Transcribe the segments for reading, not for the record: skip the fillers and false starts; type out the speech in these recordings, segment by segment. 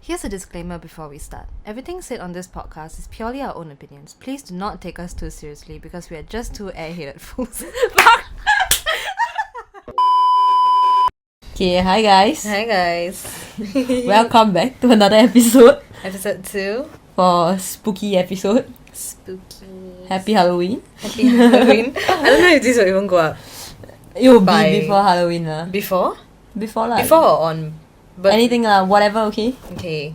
Here's a disclaimer before we start. Everything said on this podcast is purely our own opinions. Please do not take us too seriously because we are just two airheaded fools. Okay, hi guys. Hi guys. Welcome back to another episode Episode 2. for spooky episode. Spooky. Happy Halloween. Happy Halloween. I don't know if this will even go up. It will Bye. be before Halloween lah. Before? Before lah. Before or on? But anything lah, whatever. Okay. Okay.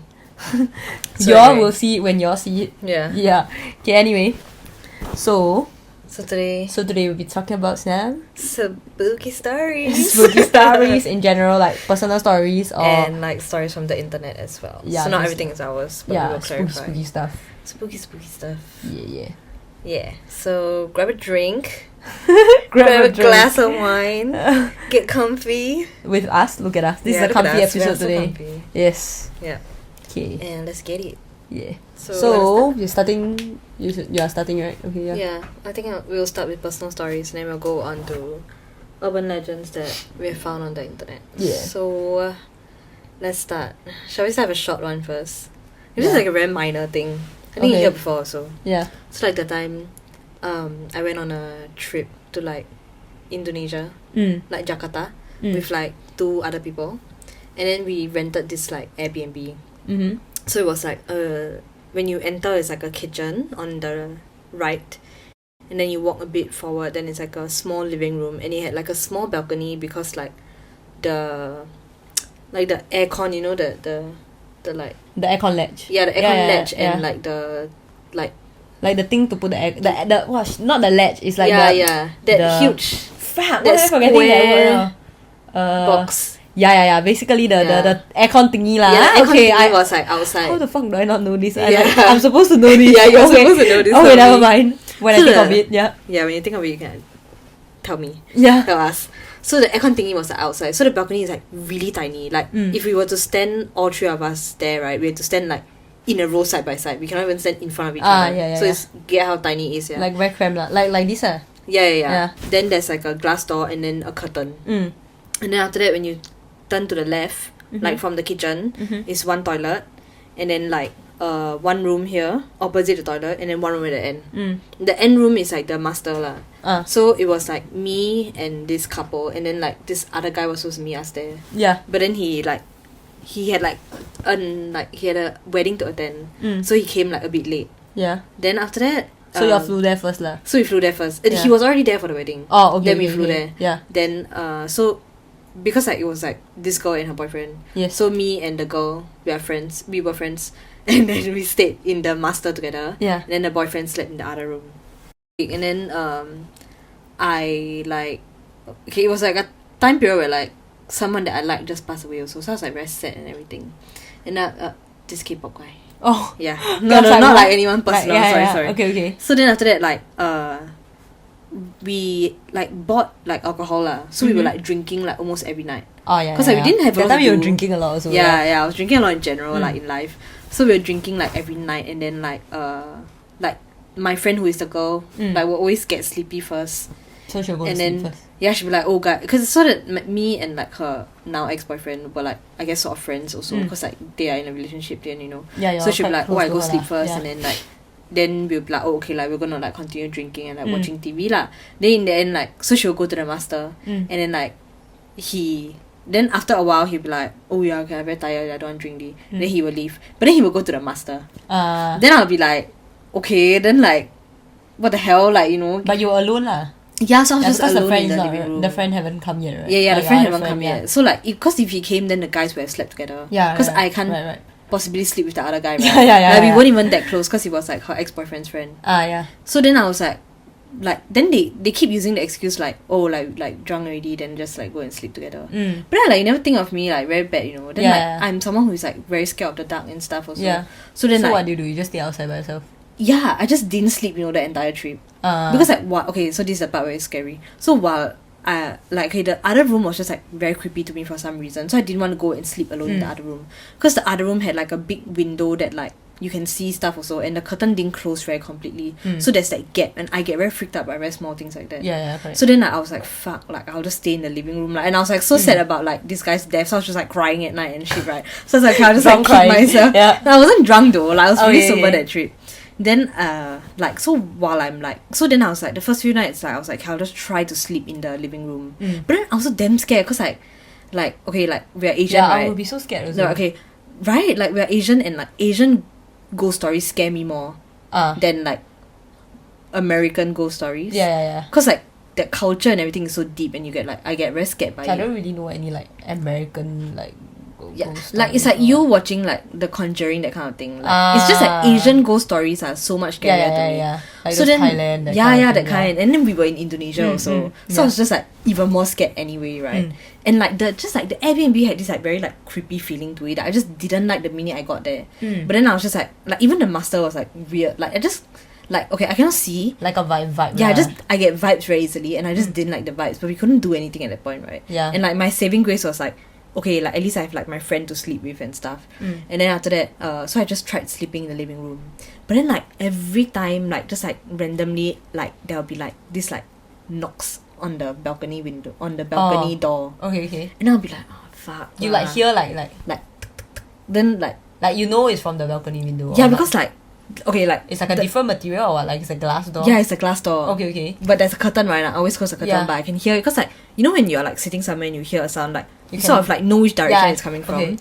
Y'all will see it when y'all see it. Yeah. Yeah. Okay. Anyway, so today, we'll be talking about some spooky stories. spooky stories in general, like personal stories or and like stories from the internet as well. Yeah, so not just- everything is ours, but we yeah, will clarify. spooky stuff. Spooky stuff. Yeah. Yeah. So grab a drink. Grab a glass of wine. Get comfy. with us. Look at us. This Yeah, is a look at comfy us. We are episode so today. comfy. Yes. Yeah. Okay. And let's get it. Yeah. So, So you're starting. You are starting, right? Okay. Yeah. yeah, I think we'll start with personal stories and then we'll go on to urban legends that we have found on the internet. Yeah. So let's start. Shall we start with a short one first? This is Yeah. like a very minor thing. I think you Okay. heard before also. Yeah. So like the time I went on a trip to like Indonesia, like Jakarta, with like 2 other people. And then we rented this like Airbnb. Mm-hmm. So it was like when you enter, it's like a kitchen on the right, and then you walk a bit forward, then it's like a small living room, and it had like a small balcony because like the aircon, you know, the like The aircon ledge. the aircon ledge yeah. and like the like Like the thing to put the air. The not the ledge. It's like that the- huge Fuck. that What am I forgetting that word square now? box. Yeah. Basically the aircon thingy lah. Yeah, the aircon Okay. thingy was like outside. How the fuck do I not know this? Yeah. I'm supposed to know this. Yeah, you're Okay. supposed to know this. Okay, not never me. mind. When I So think the- of it, yeah. Yeah, when you think of it, you can tell me. Yeah. Tell us. So the aircon thingy was outside. So the balcony is like really tiny. Like if we were to stand all 3 of us there, right, we had to stand like in a row side by side. We cannot even stand in front of each other. Yeah. So it's get how tiny it is. Yeah. Like very cramped lah. Like this ah. Yeah. Then there's like a glass door and then a curtain. And then after that, when you turn to the left, like from the kitchen, is one toilet, and then like one room here opposite the toilet, and then one room at the end. The end room is like the master lah. So it was like me and this couple, and then like this other guy was supposed to meet us there. Yeah. But then he had a wedding to attend, so he came like a bit late. Yeah. Then after that, So you all flew there first lah. so we flew there first. Yeah. He was already there for the wedding. Oh, okay. Then we okay, flew okay. there. Yeah. Then so because like it was like this girl and her boyfriend. Yes. So me and the girl, we were friends, and then we stayed in the master together. Yeah. And then the boyfriend slept in the other room. And then I like, okay, it was like a time period where like someone that I liked just passed away also. So I was like very sad and everything. And this K-pop guy. Oh. Yeah. No, That's not like like anyone personal. Sorry. Okay. So then after that, like we like bought like alcohol lah. So we were like drinking like almost every night. Oh yeah. 'Cause, like, we didn't have a that lot time to you were do. drinking a lot also. Yeah, I was drinking a lot in general, like in life. So we were drinking like every night, and then like my friend who is the girl like will always get sleepy first, So she'll go and to sleep then first. yeah, she'll be like, oh god, because so that me and like her now ex-boyfriend were like, I guess, sort of friends also, because like they are in a relationship then, you know. Yeah, you're So she'll be quite like, oh, I close go to her sleep lah. first, Yeah. and then like then we'll be like, oh, okay, like we're gonna like continue drinking and like watching TV lah. Then in the end, like, so she'll go to the master, and then like then after a while he'll be like, oh yeah, okay, I'm very tired, I don't want to drink. Then he will leave, but then he will go to the master. Then I'll be like, okay, then like, what the hell, like, you know. But you were alone lah. Yeah, so I was just Because alone in is the not- living room. The friend haven't come yet, right? Yeah, Oh, the friend haven't friend, come yeah. yet. So like, because if he came, then the guys would have slept together. Yeah, because right, I can't right. possibly sleep with the other guy. Right? Yeah, Like, we yeah. weren't even that close because he was like her ex-boyfriend's friend. Yeah. So then I was like then they keep using the excuse like, oh, like drunk already, then just like go and sleep together. But then like you never think of me like very bad, you know. Then Yeah. like I'm someone who is like very scared of the dark and stuff also. Yeah. So then So like what do? You just stay outside by yourself? yeah, I just didn't sleep, you know, the entire trip. Because like what? Okay, so this is the part where it's scary. So while okay, the other room was just like very creepy to me for some reason. So I didn't want to go and sleep alone in the other room, because the other room had like a big window that like you can see stuff also, and the curtain didn't close very completely. So there's that gap, and I get very freaked out by very small things like that. Correct. So then like, I was like, fuck, like I'll just stay in the living room, like, and I was like so sad about like this guy's death, so I was just like crying at night and shit, right? So I was like, I'll just like keep myself. No, I wasn't drunk though, like I was really sober that trip. Then like, so while I'm like, so then I was like, the first few nights, like I was like, I'll just try to sleep in the living room. But then I was so damn scared, because like okay, like we're Asian, right? I would be so scared also. No, okay, right, like we're Asian, and like Asian ghost stories scare me more than like American ghost stories. Because like the culture and everything is so deep, and you get like, I get very scared by it. I don't really know any like American like ghost like it's like you watching like The Conjuring, that kind of thing. Like, it's just like Asian ghost stories are so much scarier to me. Like so then Thailand, that kind. And then we were in Indonesia also, so I was just like even more scared anyway, right? And like the Airbnb had this like very like creepy feeling to it that I just didn't like the minute I got there. But then I was just like even the master was like weird. Like I just like, okay, I cannot see like a vibe. Yeah, I get vibes very easily, and I just didn't like the vibes, but we couldn't do anything at that point, right? And like my saving grace was like, okay, like at least I have like my friend to sleep with and stuff. And then after that, so I just tried sleeping in the living room. But then like every time, like just like randomly, like there'll be like this like knocks on the balcony window, on the balcony door. Okay. And I'll be like, oh fuck. You like hear like then like you know it's from the balcony window. Yeah, because like, okay, like it's like a different material, or what? Like it's a glass door. Yeah, it's a glass door. Okay. But there's a curtain, right? I always close the curtain, but I can hear it, because like, you know when you're like sitting somewhere and you hear a sound, like you sort of like know which direction it's coming from.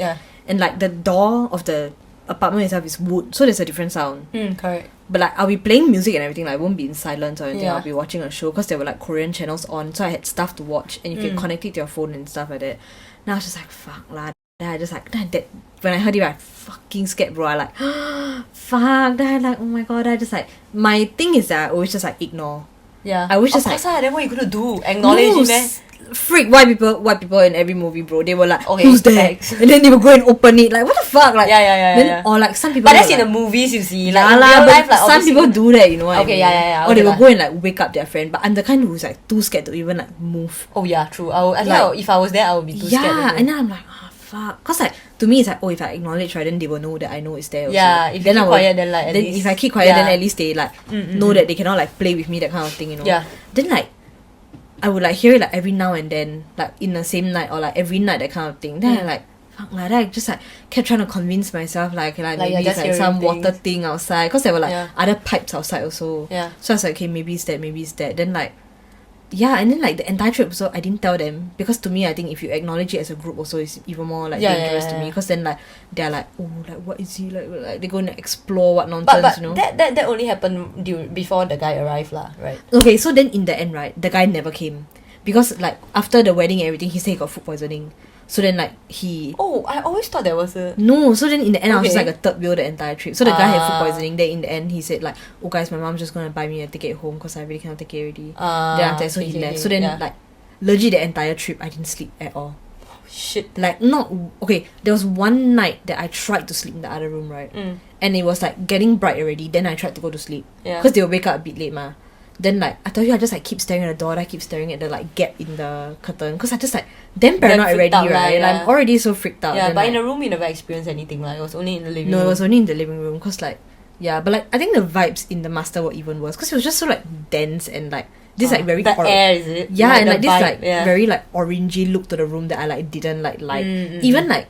And like the door of the apartment itself is wood, so there's a different sound. Correct. But like I'll be playing music and everything, like I won't be in silence or anything. I'll be watching a show, because there were like Korean channels on, so I had stuff to watch, and you can connect it to your phone and stuff like that. And I was just like, fuck lah. Then I just like, that when I heard it, I fucking scared, bro. I like, fuck. Then I like, oh my god. I just like, my thing is that I always just like ignore. I always just like, then what you gonna do? Acknowledge it, freak white people in every movie, bro. They were like, okay, who's there? And then they will go and open it. Like, what the fuck? Like, then, or like some people. But that's like, in the movies, you see. Like, in real life, like some people do that, you know what I mean? Or they will go and like wake up their friend. But I'm the kind who's like too scared to even like move. Oh yeah, true. I think if I was there, I would be too scared. Yeah, and then I'm like, oh fuck. Cause like to me it's like, oh, if I acknowledge, right, then they will know that I know it's there. Also. Yeah, if you keep quiet, then like then if I keep quiet, then at least they like know that they cannot like play with me, that kind of thing, you know. Yeah. Then like I would like hear it like every now and then, like in the same night or like every night, that kind of thing. Then I like, fuck, like that. I just like kept trying to convince myself like maybe it's like some water thing outside, because there were like other pipes outside also. So I was like, okay, maybe it's that. Then like, and then like the entire trip also I didn't tell them, because to me I think if you acknowledge it as a group also, it's even more like dangerous to me, because then like they're like, oh, like what is he like they're going to explore what nonsense, but you know. that only happened before the guy arrived lah, right? Okay, so then in the end, right, the guy never came, because like after the wedding and everything, he said he got food poisoning. So then like he... Oh, I always thought there was a... No, so then in the end I was just like a third wheel the entire trip. So the guy had food poisoning. Then in the end he said like, oh guys, my mom's just gonna buy me a ticket home, because I really cannot take it already. Then after that, so he left. So then like legit the entire trip I didn't sleep at all. Shit. Like not... Okay, there was one night that I tried to sleep in the other room, right? And it was like getting bright already. Then I tried to go to sleep. Because they will wake up a bit late ma. Then like I told you, I just like keep staring at the door, I keep staring at the like gap in the curtain, because I just like damn paranoid already, right? Like, I'm already so freaked out. Yeah, then, but like, in the room you never experienced anything, like it was only in the living room. No, it was only in the living room, because like, yeah, but like I think the vibes in the master were even worse, because it was just so like dense and like this like very the air, is it? Yeah, like and like this vibe, like very like orangey look to the room that I like didn't like even like,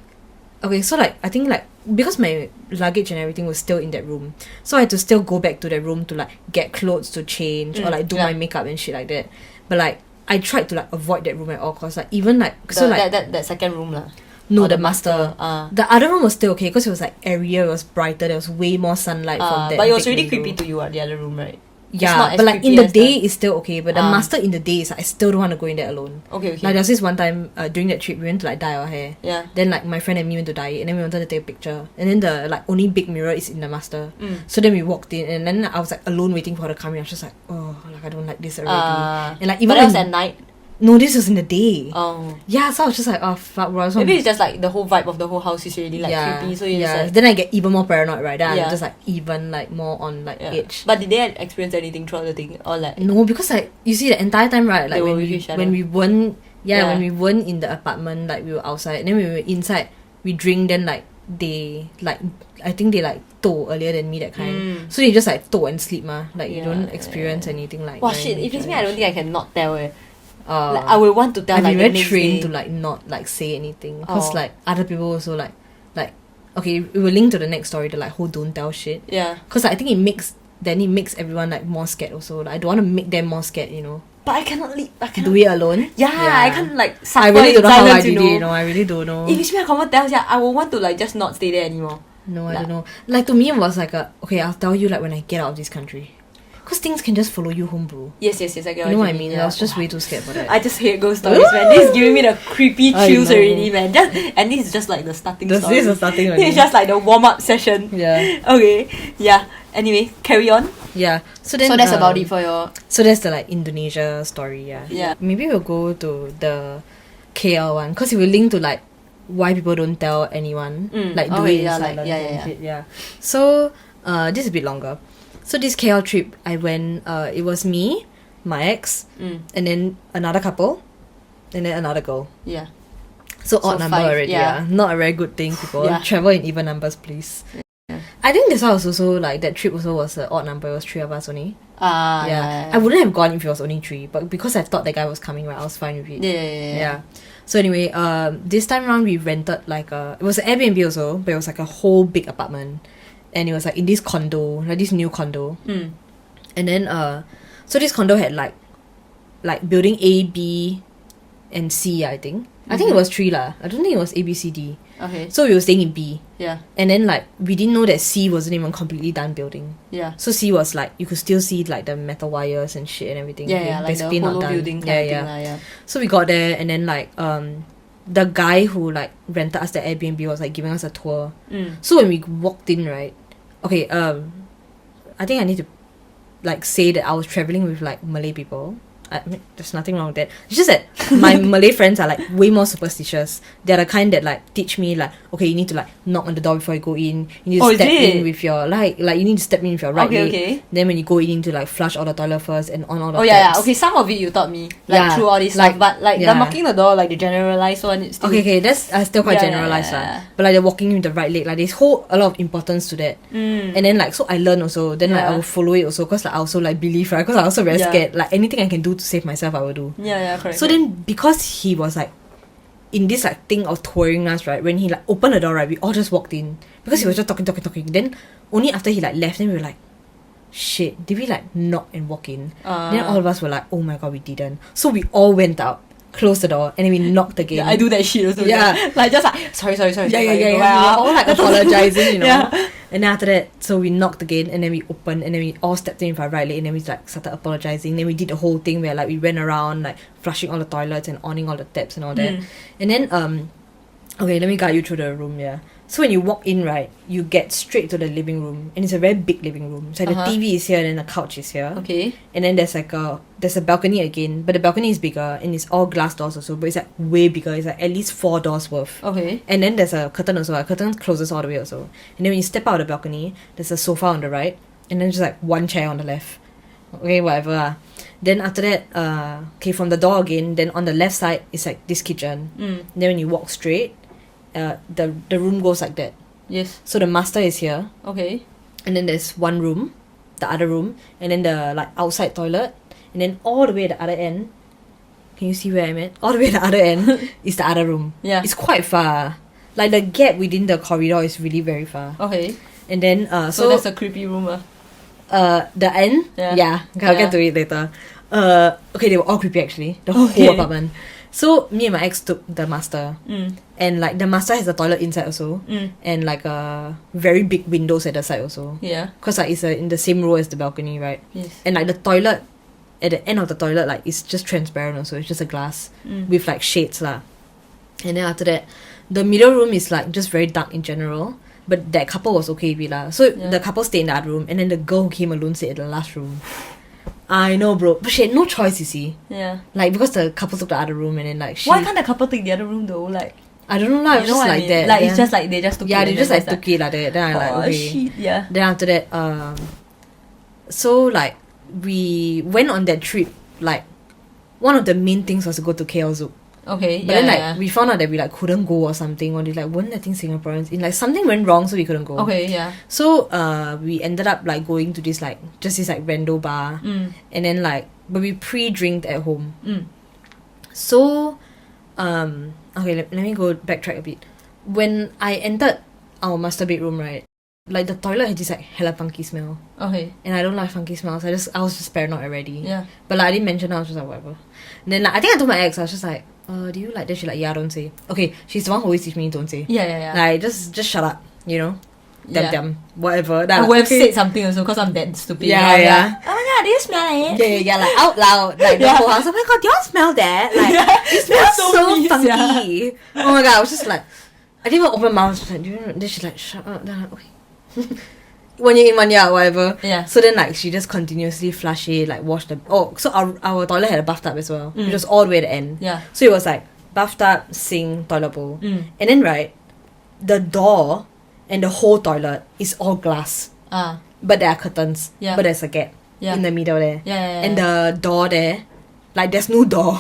okay, so like I think like because my luggage and everything was still in that room, so I had to still go back to that room to like get clothes to change or like do my makeup and shit like that. But like I tried to like avoid that room at all costs. Like even like that second room lah. No, the master. The other room was still okay, because it was like airier, it was brighter, there was way more sunlight from that. But it was really window. creepy to you at the other room, right? Yeah, but like in the day it's still okay, but the master in the day is like, I still don't want to go in there alone. Okay. Like there was this one time during that trip we went to like dye our hair. Yeah. Then like my friend and me went to dye it, and then we wanted to take a picture, and then the like only big mirror is in the master. So then we walked in, and then I was like alone waiting for her to come in. I was just like, oh, like I don't like this already. And like even but that was at night. No, this was in the day. Oh. Yeah, so I was just like, oh fuck, bro. Maybe it's just like the whole vibe of the whole house is really like creepy. So you just like, then I get even more paranoid, right? Then I'm just like even like more on like edge. But did they experience anything throughout the thing, or like? No, because like you see the entire time, right? Like when we weren't in the apartment, like we were outside, and then we were inside, we drink, then like they like, I think they like toh earlier than me, that kind. So they just like toh and sleep Like you don't experience anything like. Wow, shit! If it's me, I don't think I can not tell. Like, Uh, I will want to tell. I've Like been the very next trained day. to like not like say anything, because like other people also like okay, it will link to the next story, the like whole don't tell shit. Yeah. Because I think it makes everyone like more scared also. Like I don't want to make them more scared, you know. But I cannot leave. I cannot Do it alone. Yeah, I can't like. I really don't know how I silence, did it. You know, I really don't know. If it's me, I confirm tell. Yeah, I will want to like just not stay there anymore. No, I don't know. Like to me, it was like okay, I'll tell you like when I get out of this country. Because things can just follow you home, bro. Yes. I get You know what I mean? I was just way too scared for that. I just hate ghost stories, man. This is giving me the creepy chills already, man. And this is just like the starting story. This is the starting This is just like the warm-up session. Yeah. Okay. Yeah. Anyway, carry on. Yeah. So that's about it for your... So that's the like Indonesia story, yeah. Yeah. Maybe we'll go to the KL one, because it will link to like why people don't tell anyone. Like doing silence and shit. Yeah. So this is a bit longer. So this KL trip I went, it was me, my ex, and then another couple, and then another girl. Yeah. So odd number 5, already, yeah. Not a very good thing, people. Yeah. Travel in even numbers, please. Yeah. I think this one was also like, that trip also was an odd number. It was 3 of us only. Yeah. I wouldn't have gone if it was only 3, but because I thought that guy was coming, right, I was fine with it. Yeah. So anyway, this time around we rented like it was an Airbnb also, but it was like a whole big apartment. And it was like in this condo, like this new condo. And then so this condo had like building A, B, and C, I think. I think it was 3 lah. I don't think it was A, B, C, D. Okay. So we were staying in B. Yeah. And then like we didn't know that C wasn't even completely done building. Yeah. So C was like, you could still see like the metal wires and shit and everything. Yeah, like basically the not hollow done. building kind of thing. Yeah. So we got there, and then like the guy who like rented us the Airbnb was like giving us a tour. So when we walked in, right, okay, I think I need to like say that I was traveling with like Malay people. I mean, there's nothing wrong with that. It's just that my Malay friends are like way more superstitious. They're the kind that like teach me like, okay, you need to like knock on the door before you go in. You need to step in with your like you need to step in with your right leg. Okay. Then when you go in, you need to like flush all the toilet first and on all the taps. Okay, some of it you taught me like through all this stuff, but like the knocking the door, like the generalized one, it's still... Okay, that's still quite generalized lah. But like the walking with the right leg, like they hold a lot of importance to that. And then like, so I learned also. Then like I will follow it also, because like I also like believe, right? Because I also very scared. Like anything I can do to save myself, I will do. Correct. So then because he was like in this like thing of touring us, right, when he like opened the door, right, we all just walked in because he was just talking. Then only after he like left, then we were like, shit, did we like knock and walk in? Then all of us were like, oh my god, we didn't. So we all went out, closed the door, and then we knocked again. I do that shit also. Like just like sorry. Yeah. We all like apologizing, you know. And then after that, so we knocked again, and then we opened, and then we all stepped in with our right leg, and then we like started apologizing. Then we did the whole thing where like we went around like flushing all the toilets and on all the taps and all that. And then okay, let me guide you through the room. So when you walk in, right, you get straight to the living room, and it's a very big living room. So the TV is here, and then the couch is here. Okay. And then there's a balcony again, but the balcony is bigger, and it's all glass doors also, but it's like way bigger. It's like at least 4 doors worth. Okay. And then there's a curtain also. A curtain closes all the way also. And then when you step out of the balcony, there's a sofa on the right, and then just like 1 chair on the left. Okay, whatever. Then after that, okay, from the door again, then on the left side is like this kitchen. Then when you walk straight, the room goes like that. Yes. So the master is here. Okay. And then there's one room, the other room, and then the like outside toilet, and then all the way at the other end. Can you see where I'm at? All the way at the other end is the other room. Yeah. It's quite far. Like the gap within the corridor is really very far. Okay. And then so that's a creepy room. The end. Yeah. I'll get to it later. Okay, they were all creepy actually. The whole apartment. So me and my ex took the master, and like the master has a toilet inside also, and like very big windows at the side also. Yeah. Cause like it's in the same row as the balcony, right? Yes. And like the toilet, at the end of the toilet, like it's just transparent also. It's just a glass with like shades lah. And then after that, the middle room is like just very dark in general. But that couple was okay with it lah. So the couple stayed in that room, and then the girl who came alone stayed in the last room. I know, bro. But she had no choice, you see. Yeah. Like, because the couple took the other room, and then like why can't the couple take the other room though? Like, I don't know lah. It's just like that. Like, it's just like they just took it. Yeah, they just like took it like that. Then I like, okay. Shit, yeah. Then after that, so like we went on that trip. Like, one of the main things was to go to KL Zoo. Okay, But then we found out that we like couldn't go or something, or they like weren't letting Singaporeans in. Like something went wrong, so we couldn't go. Okay, yeah. So we ended up like going to this like just this like rando bar, and then like but we pre-drinked at home. So okay, let me go backtrack a bit. When I entered our master bedroom, right, like the toilet had this like hella funky smell. Okay. And I don't like funky smells. I was just paranoid already. Yeah. But like I didn't mention, I was just like whatever. And then like I think I told my ex, I was just like, do you like that? She's like, yeah, don't say. Okay, she's the one who always teach me don't say. Yeah. Like just shut up, you know? Yeah. Damn, whatever. I would have said something also because I'm that stupid. Yeah. Oh my god, do you smell it? Yeah, like out loud, like the whole house. Oh my god, do y'all smell that? Like it smells so funky. Oh my god, I was just like, I didn't even open my mouth. Just like, do you know? Then she's like, shut up. Then I'm like, okay. 1 year in, 1 year out, whatever. Yeah. So then like she just continuously flush it, like wash the. Oh, so our toilet had a bathtub as well, which was all the way at the end. Yeah. So it was like bathtub, sink, toilet bowl, and then right, the door and the whole toilet is all glass. But there are curtains. Yeah. But there's a gap in the middle there. Yeah. And the door there, like there's no door.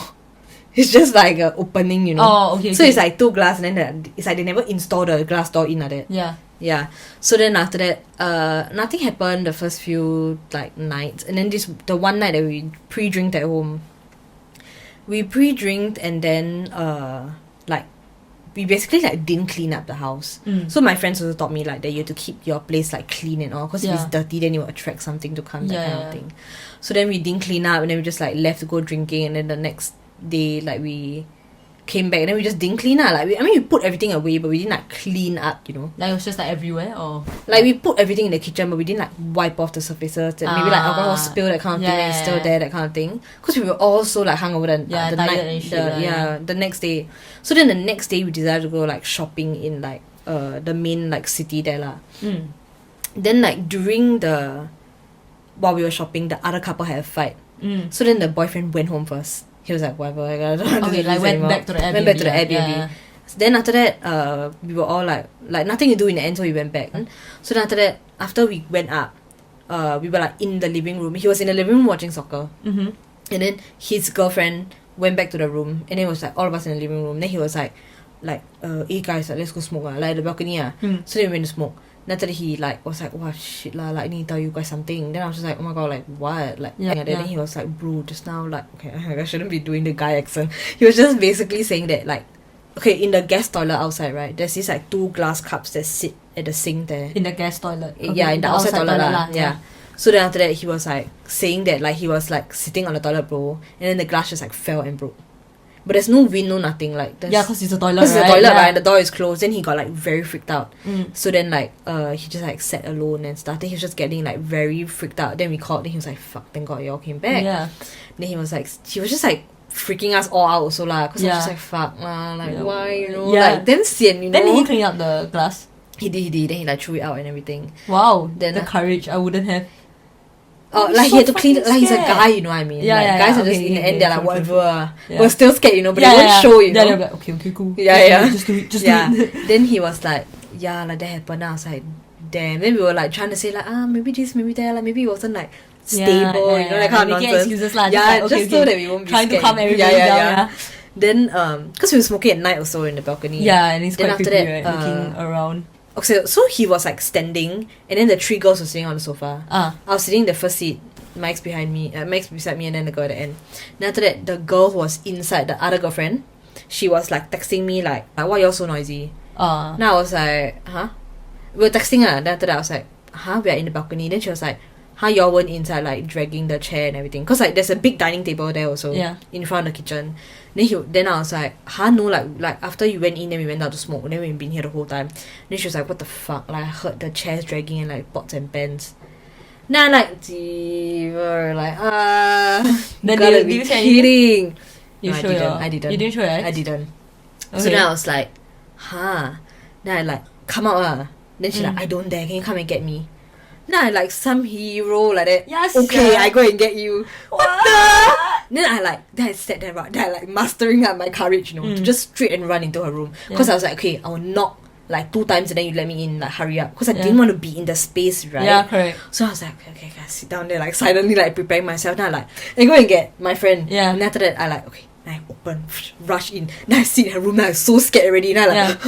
It's just like an opening, you know. Oh, okay. So it's like two glass, and then it's like they never install the glass door in like that. Yeah. Yeah. So then after that, nothing happened the first few like nights, and then the one night that we pre-drinked at home. We pre-drinked and then like we basically like didn't clean up the house. So my friends also taught me like that you have to keep your place like clean and all, because if it's dirty then it will attract something to come, that kind of thing. So then we didn't clean up, and then we just like left to go drinking, and then the next day like we came back and then we just didn't clean up. Like we put everything away, but we didn't like clean up, you know. Like it was just like everywhere, or like we put everything in the kitchen, but we didn't like wipe off the surfaces. Maybe like alcohol spill, that kind of thing, and it's still there, that kind of thing. Because we were all so like hungover the night, the next day. So then the next day we decided to go like shopping in like the main like city there lah. Then like while we were shopping, the other couple had a fight. So then the boyfriend went home first. He was like, whatever, I don't okay, like went back to the Airbnb. Went back to the Airbnb. Then after that, we were all like nothing to do in the end, so we went back. So then after we went up, we were like in the living room. He was in the living room watching soccer. And then his girlfriend went back to the room, and then it was like all of us in the living room. Then he was like, hey guys, let's go smoke like the balcony. So then we went to smoke. Then after that he like was like, wow, shit lah, like I need to tell you guys something. Then I was just like, oh my god, like what? Like then he was like, bro, just now like, okay, I shouldn't be doing the guy accent. He was just basically saying that like, okay, in the guest toilet outside, right, there's these like 2 glass cups that sit at the sink there. In the guest toilet. Okay. Yeah, in the outside toilet lah. Yeah. So then after that he was like saying that like he was like sitting on the toilet bowl, and then the glass just like fell and broke. But there's no wind, no nothing. Like because it's a toilet, because it's a toilet, right? And the door is closed. Then he got like very freaked out. So then like he just like sat alone and stuff. Then he was just getting like very freaked out. Then we called. Then he was like, "Fuck! Thank God y'all came back." Yeah. Then he was just like freaking us all out also lah. Cause I was just like, "Fuck lah, like why, you know?" Like damn sian, you know. Then did he clean up the glass? He did. Then he like threw it out and everything. Wow. Then the courage, I wouldn't have. Like so he had to clean it, like he's a guy, you know what I mean? Guys are just in the end, they're like whatever. We're still scared, you know, but they won't show, you know. They're like, okay, cool. Just do it. Then he was like, yeah, like that happened. I was like, damn. Then we were like trying to say like, maybe this, maybe that, like maybe it wasn't like stable, you know, that kind of nonsense. Excuses lah. Just so that we won't be trying scared. to calm everybody down. Then because we were smoking at night also in the balcony. Yeah, and it's quite creepy, right? Looking around. Okay, so he was like standing, and then the 3 girls were sitting on the sofa. I was sitting in the first seat. Mike's behind me, Mike's beside me, and then the girl at the end. Then after that, the girl who was inside, the other girlfriend, she was like texting me like why y'all so noisy? Now I was like, huh? We were texting her. Then after that I was like, huh? We are in the balcony. Then she was like, huh? Y'all weren't inside like dragging the chair and everything? Cause like there's a big dining table there also in front of the kitchen. Then I was like, huh? No, like after you went in, then we went out to smoke. Then we've been here the whole time. Then she was like, what the fuck? Like I heard the chairs dragging and like pots and pans. Nah, like, like, then gotta be kidding. You no, I didn't. You didn't show it? I didn't. Okay. So then I was like, huh. Then I like, come out. Then she like, I don't dare. Can you come and get me? Then I like some hero like that. Yes. Okay, I go and get you. What the? Then I sat there, right? Then I like mustering up my courage, you know, to just straight and run into her room. Because I was like, okay, I will knock like 2 times and then you let me in, like hurry up, because I didn't want to be in the space, right? Yeah, correct. So I was like, okay, sit down there, like silently like preparing myself. Now like I go and get my friend. Yeah. And after that I like, okay, And I open, rush in. Then I sit in her room. Then I was so scared already. Then I like,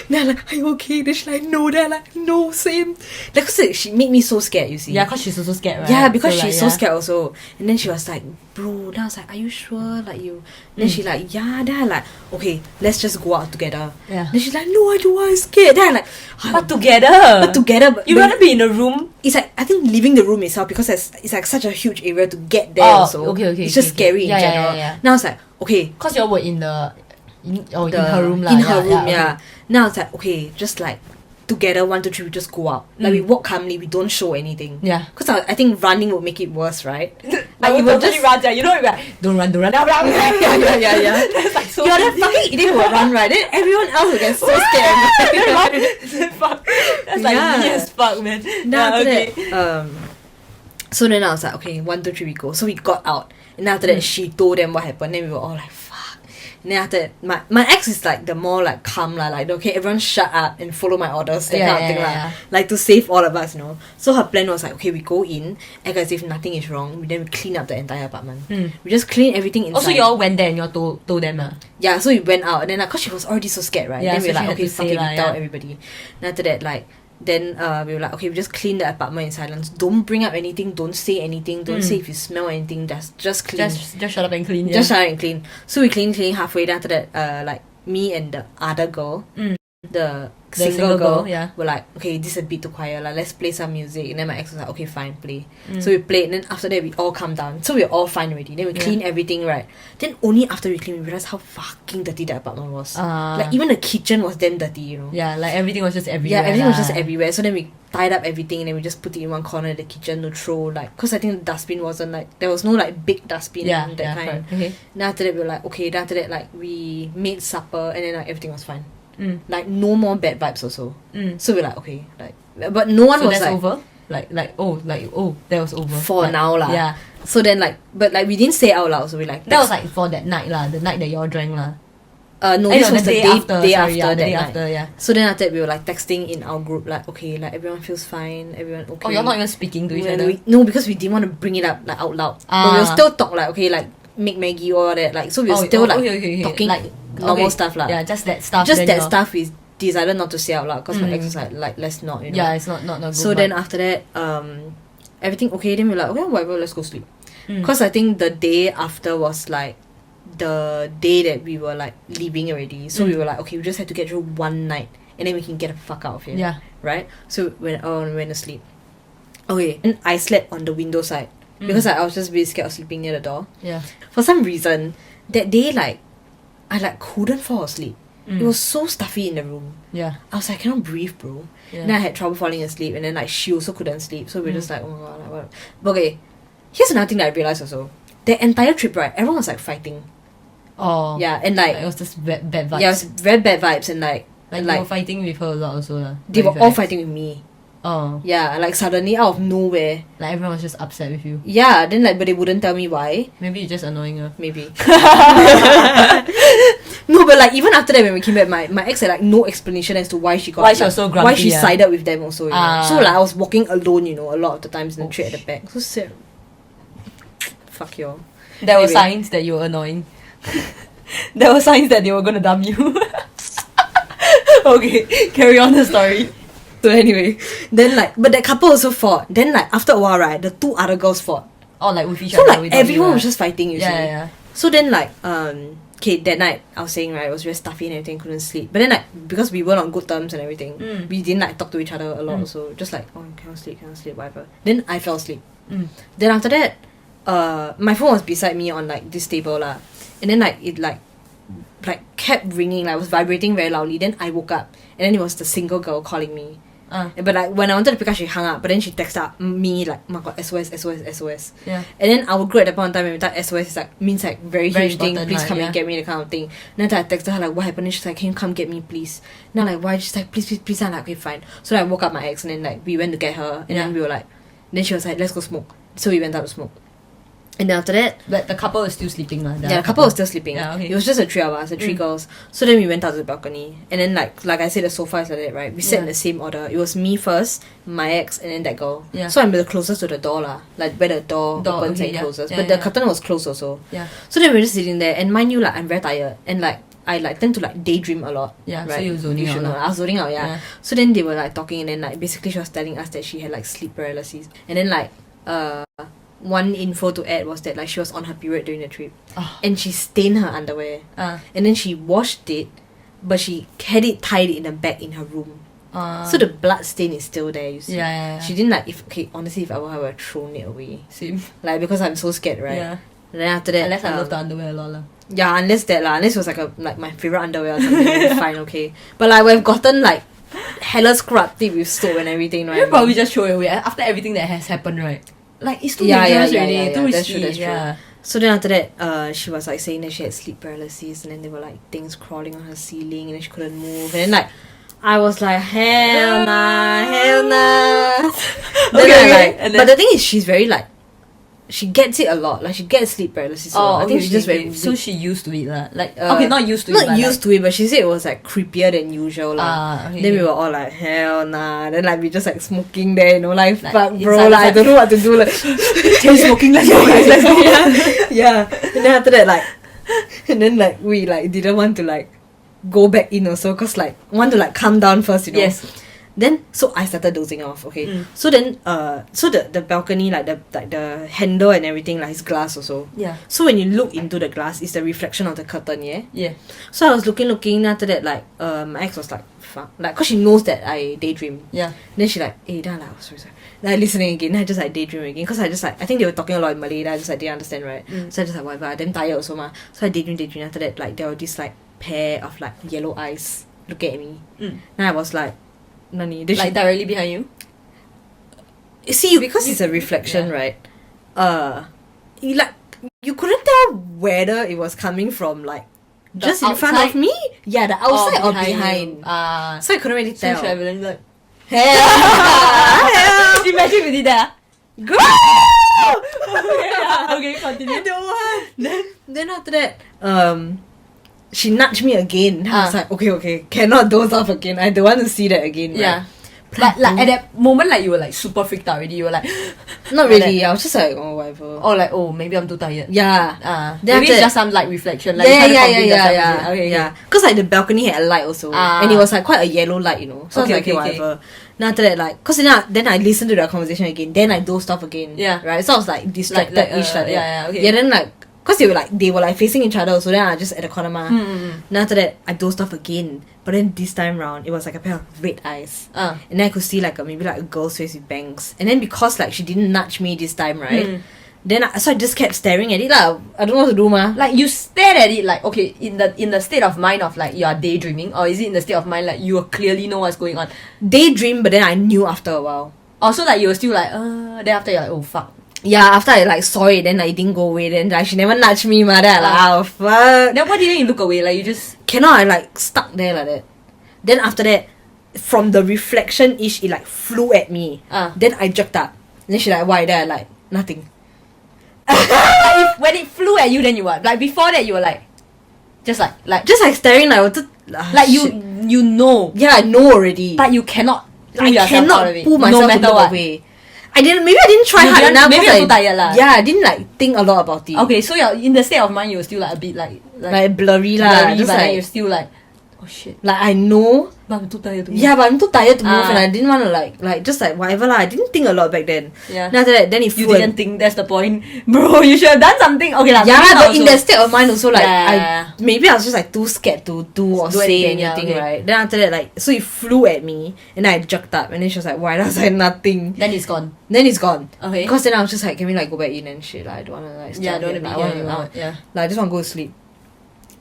then I like, are you okay? Then she's like, no. Then I like, no, same. Like, cause she made me so scared, you see. Yeah, because she's also scared, right? Yeah, because so, she's so scared also. And then she was like, bro. Then I was like, are you sure? Like you. Then she like, yeah. Then I like, okay, let's just go out together. Yeah. Then she's like, no, I don't want. I'm scared. Then I like, But together. But You rather be in a room. it's like, I think leaving the room itself, because it's like such a huge area to get there. Oh, also. okay. It's just scary in general. Now I was like, okay. Because y'all were in her room lah. In her room, okay. Now it's like, okay, just like together, 1, 2, 3, we just go out. Like we walk calmly, we don't show anything. Yeah. Because I think running would make it worse, right? Like you will just run, you know, like, don't run. yeah. That's like so. You're the fucking idiot who will run, right? Then everyone else will get so scared. Fuck. That's like me as fuck, man. Then after that, so then I was like, okay, 1, 2, 3, we go. So we got out. And then after that, she told them what happened. Then we were all like, fuck. And then after that, my ex is like the more like calm lah, like okay, everyone shut up and follow my orders, that kind of thing lah. Like to save all of us, you know. So her plan was like, okay, we go in, act as if nothing is wrong, then we clean up the entire apartment. We just clean everything inside. Also, you all went there and you all told them Yeah, so we went out and then like, cause she was already so scared, right? Yeah, then we were so like, okay, fuck it, we tell yeah. everybody. Then after that, like, then we were like, okay, we just clean the apartment in silence. Don't bring up anything, don't say anything, don't say if you smell anything, just clean. Just shut up and clean. Just shut up and clean. So we clean halfway. Then after that, like me and the other girl, the single girl, were like, okay, this is a bit too quiet, like let's play some music. And then my ex was like, okay, fine, play. So we played, and then after that we all calm down. So we were all fine already. Then we clean everything, right? Then only after we clean, we realized how fucking dirty the apartment was. Like even the kitchen was damn dirty, you know. Yeah, like everything was just everywhere. Yeah, everything was just everywhere. So then we tied up everything and then we just put it in one corner of the kitchen to throw, like, because I think the dustbin wasn't like, there was no like big dustbin that kind. Okay. Then after that we were like, okay. Then after that, like we made supper and then like everything was fine. Like no more bad vibes also. So we're like, okay, like, but no one so was that's like over. That was over for like, now lah. Yeah. So then like, but like we didn't say out loud. So we like that was like for that night lah, the night that y'all drank lah. No, this was the day after the that day night. after, yeah. So then after that we were like texting in our group like, okay, like everyone feels fine, everyone okay. Oh, you're not even speaking to each other? No, because we didn't want to bring it up like out loud. But we'll still talk like, okay, like make Maggie or all that, like, so we're still like talking like normal stuff lah. Yeah, just that stuff. Just that stuff we decided not to say out loud because my ex was like let's not, you know. Yeah, it's not good. So then after that, everything okay, then we're like, okay, whatever, let's go sleep. Because I think the day after was like the day that we were like leaving already. So we were like, okay, we just have to get through one night and then we can get the fuck out of here. Yeah. Right? So we went to sleep. Okay. And I slept on the window side. Because I was just really scared of sleeping near the door. Yeah. For some reason, that day like I like couldn't fall asleep. It was so stuffy in the room. Yeah. I was like, I cannot breathe, bro. Yeah. And then I had trouble falling asleep, and then like she also couldn't sleep. So we were just like, oh my god, like what? But okay, here's another thing that I realized also. The entire trip, right, everyone was like fighting. Oh. Yeah, and like it was just bad vibes. Yeah, it was very bad vibes, and like you were fighting with her a lot also lah. They were all fighting with me. Oh. Yeah, like suddenly out of nowhere. Like everyone was just upset with you. Yeah, then like, but they wouldn't tell me why. Maybe you're just annoying her. Maybe. No, but like even after that, when we came back, my ex had like no explanation as to why she got why she was so grumpy. Why she sided with them also. You know? So like I was walking alone, you know, a lot of the times in the tree at the back. So sad. Fuck y'all. There were signs that you were annoying. There were signs that they were gonna dump you. Okay, carry on the story. So anyway, then like, but that couple also fought. Then like after a while, right, the two other girls fought. Oh, like with each other. So like everyone was just fighting. You see. Yeah. So then like okay, that night I was saying, right, it was very stuffy and everything, couldn't sleep. But then like because we weren't on good terms and everything, we didn't like talk to each other a lot. Also, just like, oh, cannot sleep, whatever. Then I fell asleep. Then after that, my phone was beside me on like this table lah, and then like it like kept ringing, like it was vibrating very loudly. Then I woke up and then it was the single girl calling me. But like when I wanted to pick up, she hung up. But then she texted me like, oh my god, SOS. Yeah. And then our group at that point in time, when we type SOS, it's like means like very huge thing. Please like, come and get me, the kind of thing. And then I texted her like, what happened? And she's like, can you come get me, please? And I'm like, why? She's like, please. I'm like, okay, fine. So I woke up my ex and then like we went to get her and then we were like, then she was like, let's go smoke. So we went out to smoke. And then after that, But the couple was still sleeping lah. the couple was still sleeping. Yeah, okay. It was just the 3 of us, the 3 girls. So then we went out to the balcony. And then like I said, the sofa is like that, right? We sat in the same order. It was me first, my ex, and then that girl. Yeah. So I'm the closest to the door lah. Like where the door opens and closes. But the curtain was closed also. Yeah. So then we were just sitting there. And mind you, like I'm very tired. And like I like tend to like daydream a lot. Yeah, right? so you were zoning out should know. lah. I was zoning out, yeah. So then they were like talking, and then like basically she was telling us that she had like sleep paralysis. And then like one info to add was that like she was on her period during the trip. And she stained her underwear. And then she washed it, but she had it tied in a bag in her room. So the blood stain is still there, you see. Yeah. She didn't like honestly if I were her, I would have thrown it away. Same. Like because I'm so scared, right? Yeah. And then after that, Unless I love the underwear a lot lah. yeah, unless that lah. Unless it was like my favorite underwear or something, then fine, okay. But like we've gotten like hella scrubbed it with soap and everything, right? You probably just throw it away after everything that has happened, right? Like it's too dangerous already. Too risky. That's true. So then after that, she was like saying that she had sleep paralysis, and then there were like things crawling on her ceiling, and then she couldn't move, and then like I was like hell nah. But the thing is, she's very like. She gets it a lot. Like, she gets sleep paralysis a lot. I think she's just very... So she used to it lah. Like, okay, not used to it. Not used to it, but she said it was, like, creepier than usual lah. Okay. Then we were all like, hell nah. Then, like, we just, like, smoking there, you know, like fuck, bro, inside, like, I don't know what to do, like... Chain smoking, let's go, guys, let's go. Yeah. And then after that, like... And then, like, we, like, didn't want to, like, go back in also, cause, like, want to, like, calm down first, you know? Yes. Then so I started dozing off, okay. So then so the balcony, like the handle and everything, like, is glass also. Yeah. So when you look into the glass, it's the reflection of the curtain, yeah? Yeah. So I was looking, after that, like my ex was like, fuck, like, cause she knows that I daydream. Yeah. Then she like, then I'm like, oh, sorry. Like listening again, then I just like daydream again, cause I just like, I think they were talking a lot in Malay, then I just like didn't understand, right? So I just like, whatever, I'm damn tired also ma. So I daydream, after that, like there were this like pair of like yellow eyes looking at me. Then I was like, Nani? Like directly behind you? See, because it's a reflection, right? You couldn't tell whether it was coming from like just in front of me. Yeah, the outside or behind. So I couldn't really tell. So traveling like, hell. imagine we did that. Girl! Okay, continue. I don't want. Then after that, she nudged me again. I was like, okay, cannot doze off again. I don't want to see that again. Right? Yeah. But like at that moment, like you were like super freaked out already. You were like, not really. I was just like, oh whatever. or like, oh maybe I'm too tired. Yeah. Maybe it's just some light reflection. Like Yeah. Okay, yeah. Cause like the balcony had a light also, and it was like quite a yellow light, you know. So I was like, okay, whatever. Then after that, like, cause then I listened to the conversation again. Then I dozed off again. Yeah. Right. So I was like distracted-ish like that. Yeah. Okay. Yeah. Then like. Cause they were like facing each other, so then I just at the corner ma. Then after that, I dozed off again. But then this time round, it was like a pair of red eyes. And then I could see like maybe like a girl's face with bangs. And then because like she didn't nudge me this time, right? So I just kept staring at it lah. I don't know what to do ma. Like you stared at it like, okay, in the state of mind of like you are daydreaming, or is it in the state of mind like you clearly know what's going on? Daydream, but then I knew after a while. Also like you were still like, then after you're like, oh fuck. Yeah, after I like saw it, then I didn't go away. Then like she never nudged me, ma. Then I like, oh fuck. Then why didn't you look away? Like you just cannot. I like stuck there like that. Then after that, from the reflection ish, it like flew at me. Then I jerked up. Then she like, why? Then I like nothing. When it flew at you, then you what? Like before that, you were like, just like staring like like you know. Yeah, I know already. But you cannot. I cannot pull myself to look away. I didn't try hard enough. Maybe you're too tired lah. Yeah, I didn't like think a lot about it. Okay, so you're in the state of mind, you're still like a bit like blurry lah. Just but like you're still like, oh shit. Like I know, but I'm too tired to move. Yeah, but I'm too tired to move, and I didn't want to like just like whatever lah. I didn't think a lot back then. Yeah. Then after that, then if you didn't think, that's the point, bro. You should have done something. Okay lah. Yeah, but in that state of mind also, like yeah. maybe I was just like too scared to do or say anything, right? Then after that, like so it flew at me, and I jerked up, and then she was like, "Why?" I was like, "Nothing." Then it's gone. Okay. Because then I was just like, "Can we like go back in and shit?" Like I don't wanna like. Yeah, I don't wanna be here anymore. Yeah. Like I just want to go to sleep.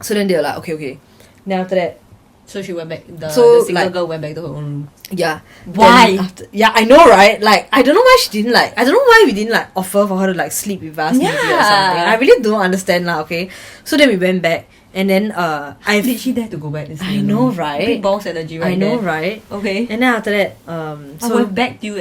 So then they were like, "Okay." Then after that. So she went back. The like, single girl went back to her own room. Yeah. Why? I know, right? Like I don't know why she didn't like. I don't know why we didn't like offer for her to like sleep with us maybe or something. I really don't understand lah. Okay. So then we went back, and then did she dare to go back? I know, right? Big balls energy, right? I know, right? Okay. And then after that, so I would have begged you,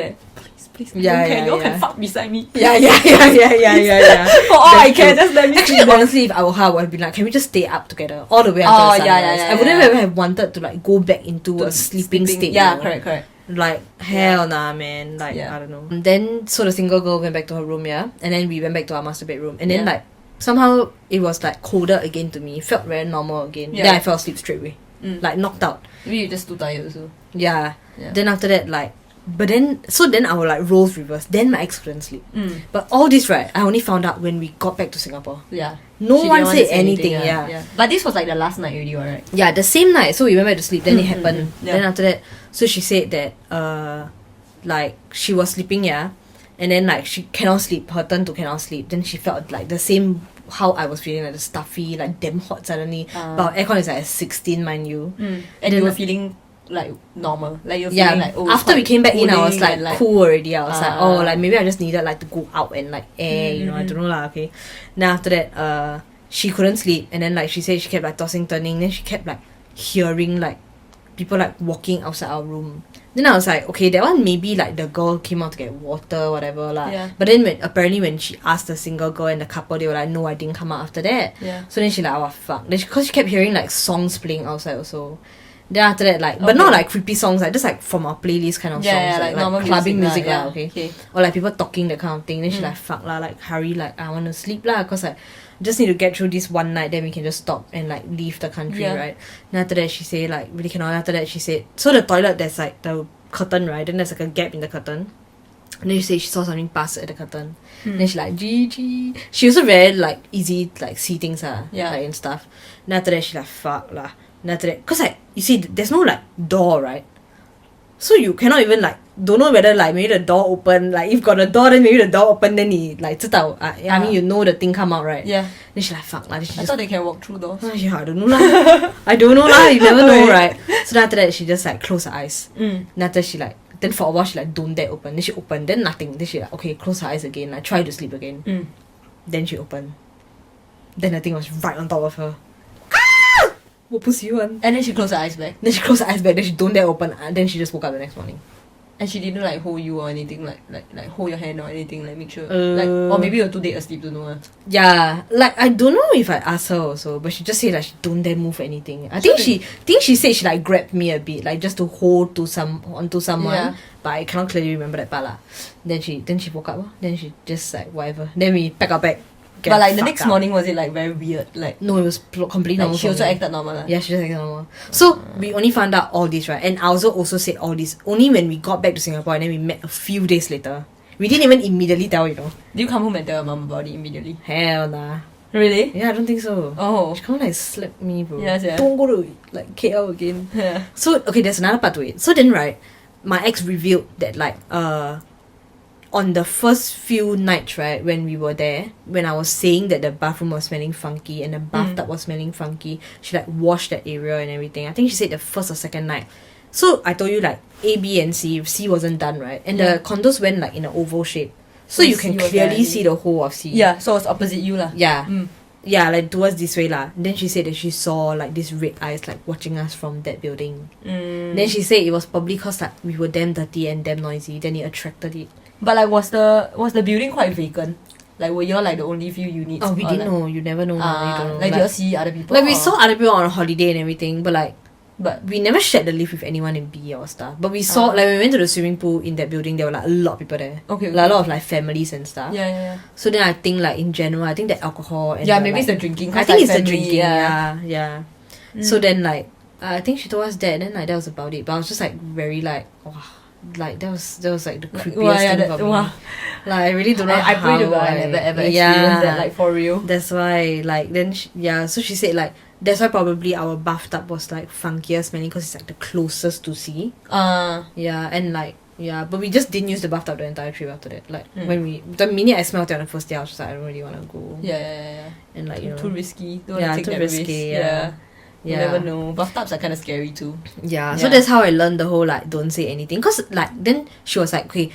please. Yeah, I don't care. yeah, You all yeah. can fuck beside me. Yeah. For all I That's care, true. just let me Actually, sleep there. honestly, if I were her, I would have been like, can we just stay up together all the way until Oh, the yeah, sunrise? yeah, I wouldn't yeah. ever have wanted to like go back into To a sleeping state. Yeah, you know? correct. Like hell nah, man. Like Yeah. I don't know. Then so the single girl went back to her room, yeah, and then we went back to our master bedroom, and then Yeah. like somehow it was like colder again to me. It felt very normal again. Yeah. Then I fell asleep straight away, like knocked out. Maybe you're just too tired also. Yeah. Yeah. Then after that, like, but then I will like roles reverse. Then my ex couldn't sleep. Mm. But all this right, I only found out when we got back to Singapore. Yeah. No She one didn't want said to say anything. Yeah. But this was like the last night already, right? Yeah, the same night. So we went back to sleep. Then it happened. Yeah. Then after that, so she said that like she was sleeping, yeah, and then like she cannot sleep. Her turn to cannot sleep. Then she felt like the same how I was feeling, like the stuffy, like damn hot suddenly. But our aircon is like at 16, mind you. And Then you were like- feeling like normal. Like you're Yeah, feeling like, oh, it's after we quite came back in, I was cooling like, and, cool already. I was like, Ah. oh, like maybe I just needed like to go out and like air, you know, I don't know lah, okay. Then after that, she couldn't sleep, and then like she said she kept like tossing, turning, then she kept like hearing like people like walking outside our room. Then I was like, okay, that one maybe like the girl came out to get water, whatever lah. Yeah. But then apparently when she asked the single girl and the couple, they were like, no, I didn't come out after that. Yeah. So then she like, oh fuck. Then because she kept hearing like songs playing outside also. Then after that, like, but not like creepy songs, like just like from our playlist kind of songs, Yeah, like normal clubbing music music lah, lah, yeah. okay? Okay. Or like people talking, that kind of thing. Then she like, fuck lah, like hurry, like I want to sleep lah, cause like just need to get through this one night, then we can just stop and like leave the country, Yeah. right? Then after that she say like really cannot. After that she said, so the toilet there's like the curtain, right? Then there's like a gap in the curtain. And then she said she saw something pass at the curtain. Then she like GG. She also very like easy like see things Yeah. like and stuff. Then after that she like fuck lah. Then after that, cause like you see there's no like door, right? So you cannot even like don't know whether like maybe the door open, like if got a door then maybe the door open then you like 知道 I mean you know the thing come out, right? Yeah. Then she like fuck lah. Then she I just thought they can walk through doors. yeah, I don't know lah. I don't know lah. You never know, right? So then after that, she just like close her eyes. Then after she like, then for a while she like don't dare open. Then she open, then nothing. Then she like okay, close her eyes again, like try to sleep again. Then she opened. Then the thing was right on top of her. Ah! 我不喜欢. And then she closed her eyes back. Then she closed her eyes back. Then she don't dare open. And then she just woke up the next morning. And she didn't like hold you or anything, like hold your hand or anything, like make sure. Like, or maybe you're too dead asleep to know. Yeah, like I don't know if I asked her also, but she just said like she don't dare move anything. I think she said she like grabbed me a bit, like just to hold onto someone. Yeah. But I cannot clearly remember that part lah. Then she woke up. Then she just like whatever. Then we pack our bag. But like the next morning, was it like very weird? Like, No, it was completely normal. like she for also me. acted normal. Lah. Yeah, she just acted normal. So we only found out all this, right? And I also said all this only when we got back to Singapore and then we met a few days later. We didn't even immediately tell, you know. Did you come home and tell your mom about it immediately? Hell nah. Really? Yeah, I don't think so. Oh. She can't like slap me, bro. Yes, yeah. Don't go to like KL again. Yeah. So okay, there's another part to it. So then right, my ex revealed that like on the first few nights, right, when we were there, when I was saying that the bathroom was smelling funky and the bathtub was smelling funky, she like washed that area and everything. I think she said the first or second night. So I told you like A, B, and C. C wasn't done, right? And the condos went like in an oval shape. So you can C was clearly there. see the whole of C. Yeah, so it's opposite you lah. Yeah. Mm. Yeah, like towards this way lah. Then she said that she saw like this red eyes like watching us from that building. Then she said it was probably cause like we were damn dirty and damn noisy. Then it attracted it. But like, was the building quite vacant? Like, were you all like the only few units? Oh, we or, didn't like, know. You never know. You don't know. like, did you all see other people? Like we or- saw other people on holiday and everything, but But we never shared the lift with anyone in B or stuff. But we saw like when we went to the swimming pool in that building, there were like a lot of people there. Okay. Like, a lot of like families and stuff. Yeah. So then I think like in general, I think the alcohol and Yeah, the, maybe like, it's the drinking. I 'cause, think like, it's the family, drinking. Yeah. Yeah. So then like I think she told us that, and then like that was about it. But I was just like very like wow. Like that was like the creepiest thing for me. wow. Like I really don't know I how pray to God I never ever experienced yeah. that, like for real. That's why like then so she said like that's why probably our bathtub was like funkier smelling because it's like the closest to sea. Yeah, and like yeah, but we just didn't use the bathtub the entire trip after that. Like when the minute I smelled it on the first day, I was just like I don't really want to go. Yeah. And like you know Too risky. Don't yeah, wanna take too that risky. risk. Yeah. You never know. Bathtubs are kind of scary too. Yeah, so Yeah. that's how I learned the whole like don't say anything. Cause like then she was like, okay,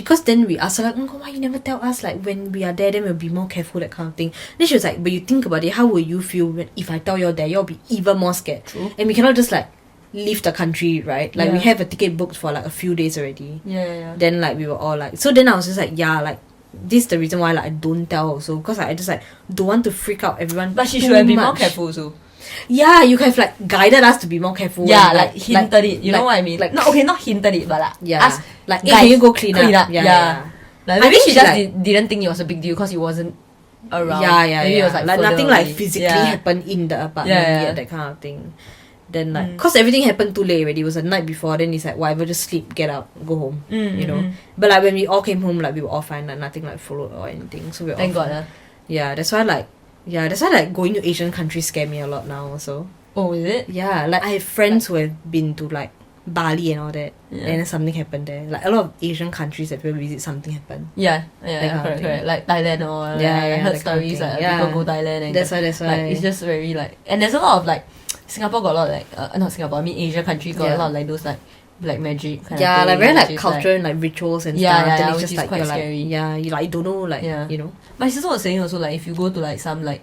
cause then we asked her like, why you never tell us like when we are there, then we'll be more careful, that kind of thing. Then she was like, but you think about it, how will you feel if I tell you that you'll be even more scared? True. And we cannot just like leave the country, right? Like we have a ticket booked for like a few days already. Yeah. Then like we were all like, so then I was just like, yeah, like this is the reason why like I don't tell also, because like, I just like don't want to freak out everyone. But she too should have been much. more careful also. Yeah, you could have like guided us to be more careful. Yeah, and, like hinted it. You know what I mean? Like no, okay, not hinted it, but like ask, like hey, guys, can you go clean up? Yeah. Like, I maybe think she she, just like- didn't think it was a big deal because it wasn't around. Maybe it was like nothing further like away. physically Yeah. happened in the apartment yet, that kind of thing. Then like, cause everything happened too late already. It was the night before. Then it's like whatever, just sleep, get out, go home. You know. But like when we all came home, like we were all fine. Like nothing like followed or anything. So we were Thank all God. fine. Yeah, that's why like going to Asian countries scare me a lot now also. Oh, is it? Yeah, like I have friends who have been to like Bali and all that, Yeah. and then something happened there. Like a lot of Asian countries that people visit, something happened. Yeah, kind of correct. thing. Like Thailand or like, Yeah, I yeah, heard that kind of stories thing. like Yeah. people go Thailand and That's why. like it's just very like, and there's a lot of like Singapore got a lot of like not Singapore, I mean Asia countries got a lot of like those like black magic kind of Yeah, thing, like very which like is, culture and like rituals and Yeah, stuff. yeah, Then which it's just is like quite you're scary. like you like don't know like you know. My sister was saying also like if you go to like some like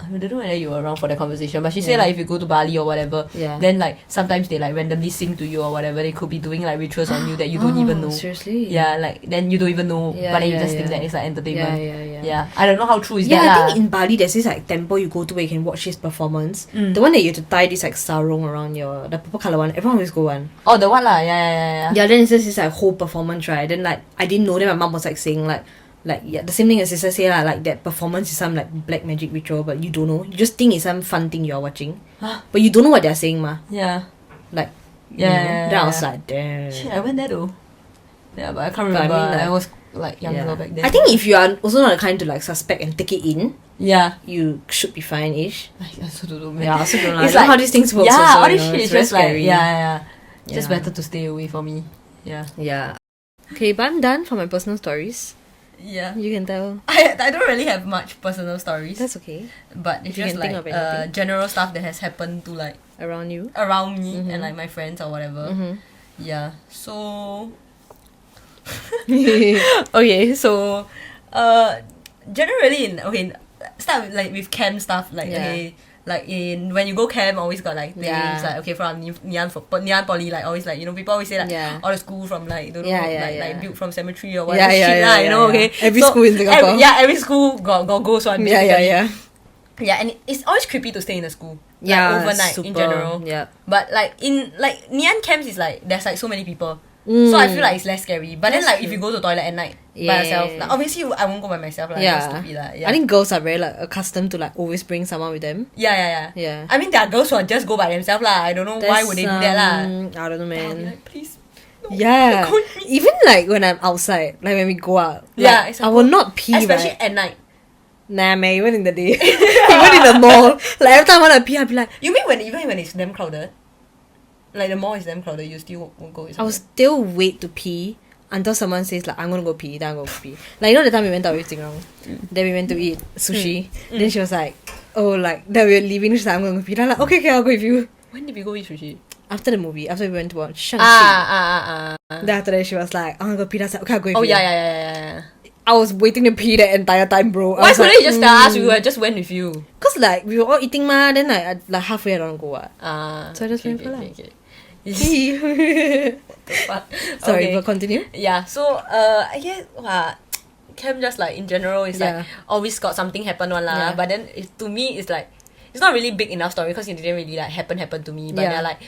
I don't know whether you were around for the conversation, but she said like if you go to Bali or whatever, then like sometimes they like randomly sing to you or whatever. They could be doing like rituals on you that you don't even know. Seriously? Yeah, like then you don't even know, but then you just think that it's like entertainment. Yeah. I don't know how true is Yeah, that I lah. think in Bali there's this like temple you go to where you can watch his performance. The one that you have to tie this like sarong around your the purple colour one. Everyone always go one. Oh, the one lah. Yeah. Yeah, then it's just this like whole performance, right? Then like I didn't know. Then my mom was like saying like the same thing as sister say lah. Like that performance is some like black magic ritual, but you don't know. You just think it's some fun thing you're watching, but you don't know what they're saying, ma. Yeah. Like Yeah. Then I was like, damn. Shit, I went there though. Yeah, but I can't But I remember. mean, like- I was like younger back then. I think if you are also not the kind to like suspect and take it in, yeah. you should be fine-ish. I also don't know, man. Yeah, I also don't know. It's I don't know like- how these things work. Yeah, also, all you this know, shit it's is just very like scary. yeah. Just Yeah. better to stay away from me. Yeah. Yeah. Okay, but I'm done for my personal stories. Yeah. You can tell. I don't really have much personal stories, That's okay. but it's you just can think like of anything. general stuff that has happened to like Around you. around me and like my friends or whatever. Yeah. So okay, so generally start with, like with camp stuff like okay, like in when you go camp always got like things like okay from Ngee-Ann Poly like always like you know people always say like all the school from like don't know like built from cemetery or whatever shit lah, you know. Okay, Every so school in Singapore. every school got ghost one basically. Yeah, and it's always creepy to stay in the school. Like, overnight in general. Yeah. But like in like Ngee-Ann camps is like there's like so many people. So I feel like it's less scary. But then That's like if you go to toilet at night by yourself, like obviously I won't go by myself like stupid lah. I think girls are very like accustomed to like always bring someone with them. Yeah. Yeah. I mean there are girls who just go by themselves lah. I don't know why would they do that lah. I don't know, I'll be man. like, please. No, Yeah. don't go with me. Even like when I'm outside, like when we go out, Yeah, like, it's I will not pee, Especially right? at night. Nah, man, even in the day. Even in the mall. Like every time I want to pee, I'll be like, You mean even when it's damn crowded? Like the mall is damn crowded, you still won't go with I will someone? still wait to pee until someone says like I'm gonna go pee, then I'm gonna go pee. Like you know the time we went out with Jing Rong, then we went to eat sushi. Then she was like, oh like then we were leaving, she's like I'm gonna go pee. Then I'm like okay, I'll go with you. When did we go eat sushi? After the movie, after we went to watch Shang-Chi. Then Then after that she was like, I'm gonna go pee. Then I was like, okay, I'll go with oh you. yeah. I was waiting to pee the entire time, bro. Why couldn't you just tell us? We just went with you. Cause like we were all eating ma, then like halfway I don't go what. So I just went for lah. Sorry, but continue. Yeah, so I guess camp just like in general is like always got something happen one lah. But then to me it's like it's not really big enough story because it didn't really like happen to me. But there are like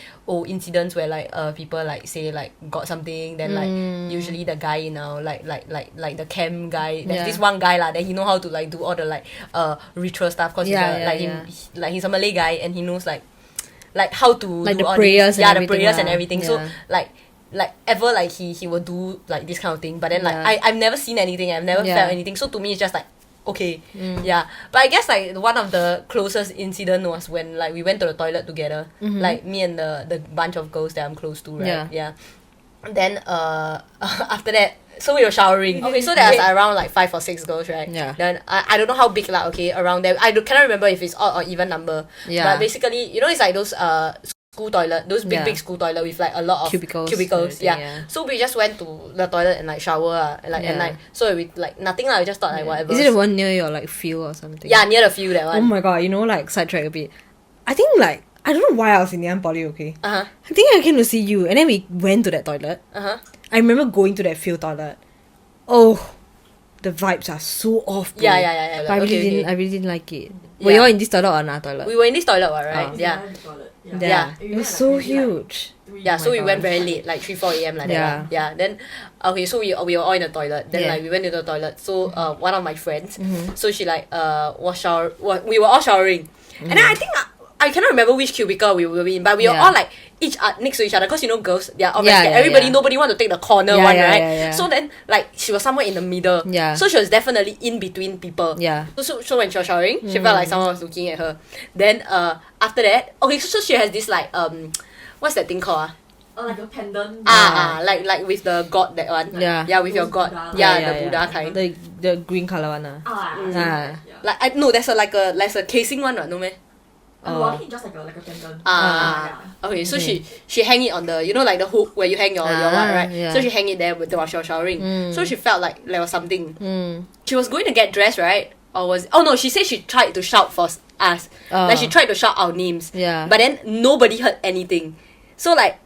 incidents where like people like say like got something, then like usually the guy now like the camp guy. There's this one guy lah that he know how to like do all the like ritual stuff because he's a Malay guy and he knows like how to like do the all prayers these, and the prayers and everything. Yeah. So like ever like he will do like this kind of thing, but then like I've never seen anything, I've never felt anything, so to me it's just like okay. But I guess like one of the closest incident was when like we went to the toilet together, like me and the bunch of girls that I'm close to, right? Then after that, so we were showering. Okay, so there was around like 5 or 6 girls, right? Then I don't know how big like around there. Cannot remember if it's odd or even number. But basically, you know, it's like those school toilet, those big school toilet with like a lot of cubicles. So we just went to the toilet and like shower like at night. So we like nothing lah. We just thought like whatever. Is it the one near your like field or something? Yeah, near the field that one. Oh my god, you know, like sidetrack a bit. I think like I don't know why I was in Ngee Poly, okay? Uh-huh. I think I came to see you, and then we went to that toilet. Uh-huh. I remember going to that field toilet. Oh, the vibes are so off, bro. Yeah. But Okay. I really didn't like it. Were you all in this toilet or another toilet? We were in this toilet, right? Oh. Yeah. Yeah. Yeah. It was so huge. Yeah, so my we went gosh. very late, like 3-4 a.m. like Yeah. that. Lah. Yeah. Then so we were all in the toilet. Then Yeah. like we went to the toilet. So one of my friends, so she like we were all showering. And then I think I cannot remember which cubicle we were in, but we were all like next to each other, because you know girls, they are all very scared. Everybody, nobody want to take the corner one, right? Yeah. So then like she was somewhere in the middle. Yeah. So she was definitely in between people. Yeah. So when she was showering, she felt like someone was looking at her. Then after that, okay, so she has this like what's that thing called? Like a pendant. Like with the god, that one. Yeah. With your Those god. Buddha. Yeah, the Buddha kind. The green color one. Yeah. Like I no, there's a casing one, right? No meh? I think just like a pendant. Okay, so she hang it on the, you know, like the hook where you hang your one, right? Yeah. So she hang it there while she was showering. So she felt like there was something. She was going to get dressed, right? She said she tried to shout for us. Like she tried to shout our names. Yeah. But then nobody heard anything. So like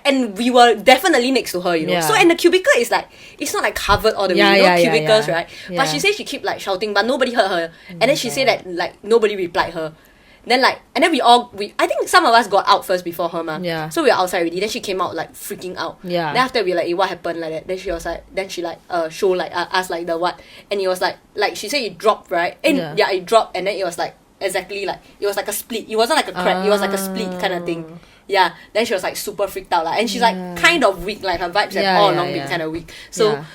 and we were definitely next to her, you know. Yeah. So and the cubicle is like, it's not like covered all the way, you know, cubicles, right? Yeah. But she said she keep like shouting, but nobody heard her. And then she said that like nobody replied her. Then like, and then I think some of us got out first before her, ma. Yeah. So we were outside already. Then she came out like freaking out. Yeah. Then after we were like, what happened like that? Then she was like, show like us like the what, and it was like she said it dropped, right? And it dropped, and then it was like exactly like it was like a split. It wasn't like a crack. It was like a split kind of thing. Yeah, then she was like super freaked out, like, and she's like kind of weak, like her vibes have all along been kind of weak. So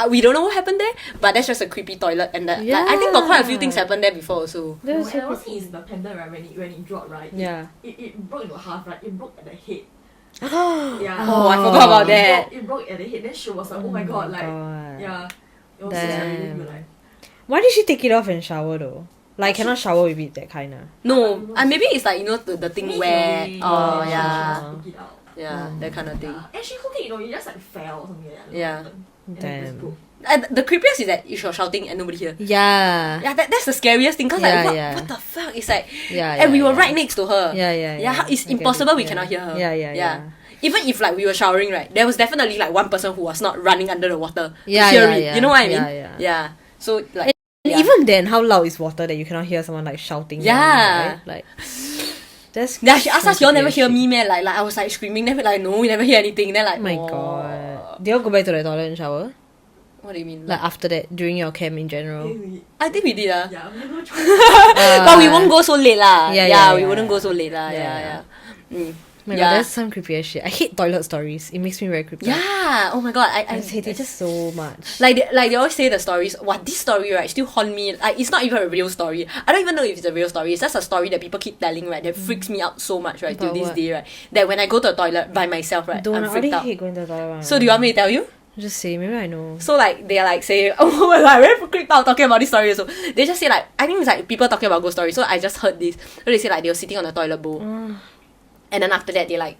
we don't know what happened there, but that's just a creepy toilet, and like, I think got quite a few things happened there before also. And one thing is the pendant, right? When it dropped, right? Yeah. It broke into half, right? It broke at the head. Oh, I forgot about that. It broke at the head. Then she was like, oh my god, like, yeah. It was so scary. Then we were like, Why did she take it off and shower though? Like cannot shower with it, that kind of. No, maybe it's like, you know, the thing maybe where she yeah, took it out. that kind of thing. And she cooked it, you know, it just like fell or something like that. Yeah. And then it just broke. And the creepiest is that you were shouting and nobody hear. Yeah. Yeah, that's the scariest thing, because Yeah, like yeah. what the fuck? It's like, Yeah. and we were right next to her. Yeah. It's I get impossible it. we cannot hear her. Yeah. Even if like we were showering, right, there was definitely like one person who was not running under the water to Yeah, hear yeah, it. yeah. You know what I mean? Yeah. So like, And even then, how loud is water that you cannot hear someone like shouting? Yeah. Right? Like that's. yeah, she asked us, y'all never hear shit. me, man. Like I was like screaming. Then we're like, no, we never hear anything. Then like, Oh my god. Did you all go back to the toilet and shower? What do you mean? Like after that, during your camp in general? I think we did Yeah, we no choice. but we won't go so late lah. Yeah, we yeah, wouldn't yeah. go so late lah. Yeah. Mm. Oh my Yeah. god, that's some creepy ass shit. I hate toilet stories. It makes me very creepy. Yeah. Oh my god, I just hate it just so much. Like they always say the stories. What this story right still haunt me. Like it's not even a real story. I don't even know if it's a real story. It's just a story that people keep telling, right? That freaks me out so much, right? Till About this what? day, right? That when I go to the toilet by myself, right, Don't I'm I already freaked out. hate going to the toilet. So do you want me to tell you? Just say, maybe I know. So like they're like saying, oh my god, I'm very creeped out talking about this story also. They just say like, I think it's like people talking about ghost stories. So I just heard this. So they say like they were sitting on the toilet bowl, and then after that they like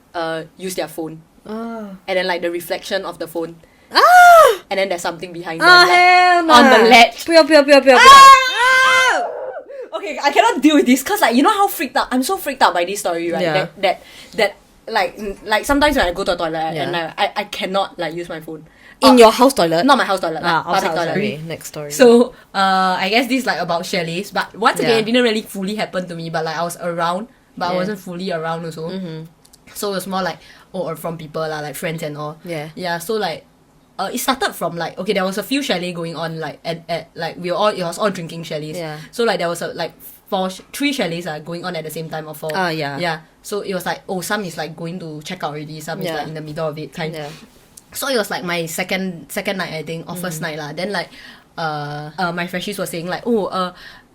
use their phone, Oh. and then like the reflection of the phone, Ah! and then there's something behind Oh them, like, hell no! on the ledge. 不要 Okay, I cannot deal with this, cause like you know how freaked out. I'm so freaked out by this story, right? Yeah. That like sometimes when I go to the toilet Yeah. and I cannot like use my phone. In your house toilet? Not my house toilet, like outside, public toilet. okay, next story. So I guess this is like about chalets, but once again Yeah. it didn't really fully happen to me, but like I was around, but I Yeah. wasn't fully around also. So it was more like or from people lah, like friends and all. Yeah. So like it started from like, okay, there was a few chalet going on, like at like it was all drinking chalets. Yeah. So like there was like three chalets are going on at the same time, or four. Yeah. Yeah. So it was like, some is like going to check out already, some is Yeah. like in the middle of it kind. Yeah. So it was like my second night, I think, or first night lah. Then like my freshies were saying like,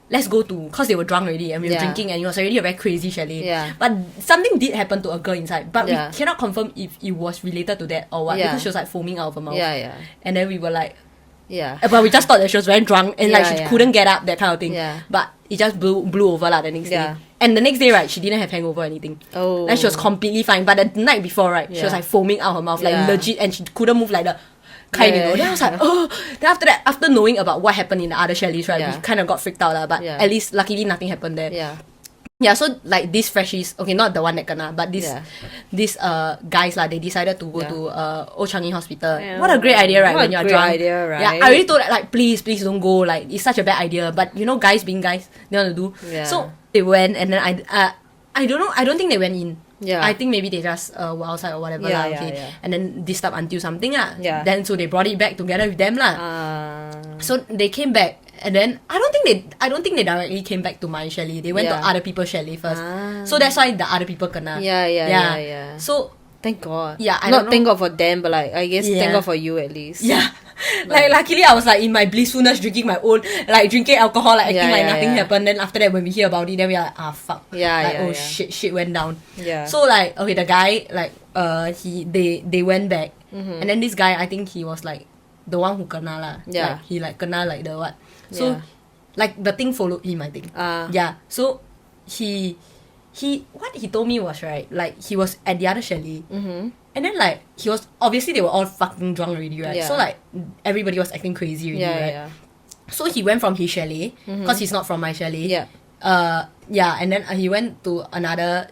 let's go to, cause they were drunk already and we were Yeah. drinking, and it was already a very crazy chalet. Yeah. But something did happen to a girl inside, but Yeah. we cannot confirm if it was related to that or what, Yeah. because she was like foaming out of her mouth. Yeah. And then we were like, Yeah. but we just thought that she was very drunk and like Yeah, she yeah. couldn't get up, that kind of thing. Yeah. But it just blew over lah the next Yeah. day. And the next day, right, she didn't have hangover or anything. Oh. Like she was completely fine. But the night before, right, she was Yeah. like foaming out her mouth, like Yeah. legit, and she couldn't move like the kind, Yeah, you know. Then I was like, oh. Then after that, after knowing about what happened in the other chalets, right, Yeah. we kind of got freaked out lah. But Yeah. at least, luckily, nothing happened there. Yeah. Yeah, so like these freshies, okay, not the one that kena, but these guys they decided to go to Old Changi Hospital. Yeah. What a great idea, right? What when a you're great drunk. idea, right? Yeah, I already told like please don't go. Like it's such a bad idea. But you know, guys being guys, they want to do. Yeah. So they went, and then I don't know. I don't think they went in. Yeah. I think maybe they just were outside or whatever. Yeah, lah, okay. yeah. And then disturbed until something Yeah. Then so they brought it back together with them So they came back, and then I don't think they directly came back to my chalet. They went to other people's chalet first. So that's why the other people kena. Yeah. So Thank God. Yeah, I not don't know. thank God for them, but like I guess thank Yeah. God for you at least. yeah. Like luckily I was like in my blissfulness drinking my own, like drinking alcohol, like acting like nothing happened. Then after that when we hear about it, then we are like fuck. Yeah. Shit went down. Yeah. So like okay, the guy like they went back, and then this guy, I think he was like the one who kena lah. Yeah. Like, he like kena like the what. So Yeah. like the thing followed him, I think. Yeah. So he what he told me was right, like he was at the other chalet, and then like he was obviously they were all fucking drunk already, right? Yeah. So like everybody was acting crazy already, right? Yeah. So he went from his chalet because he's not from my chalet. Yeah. And then he went to another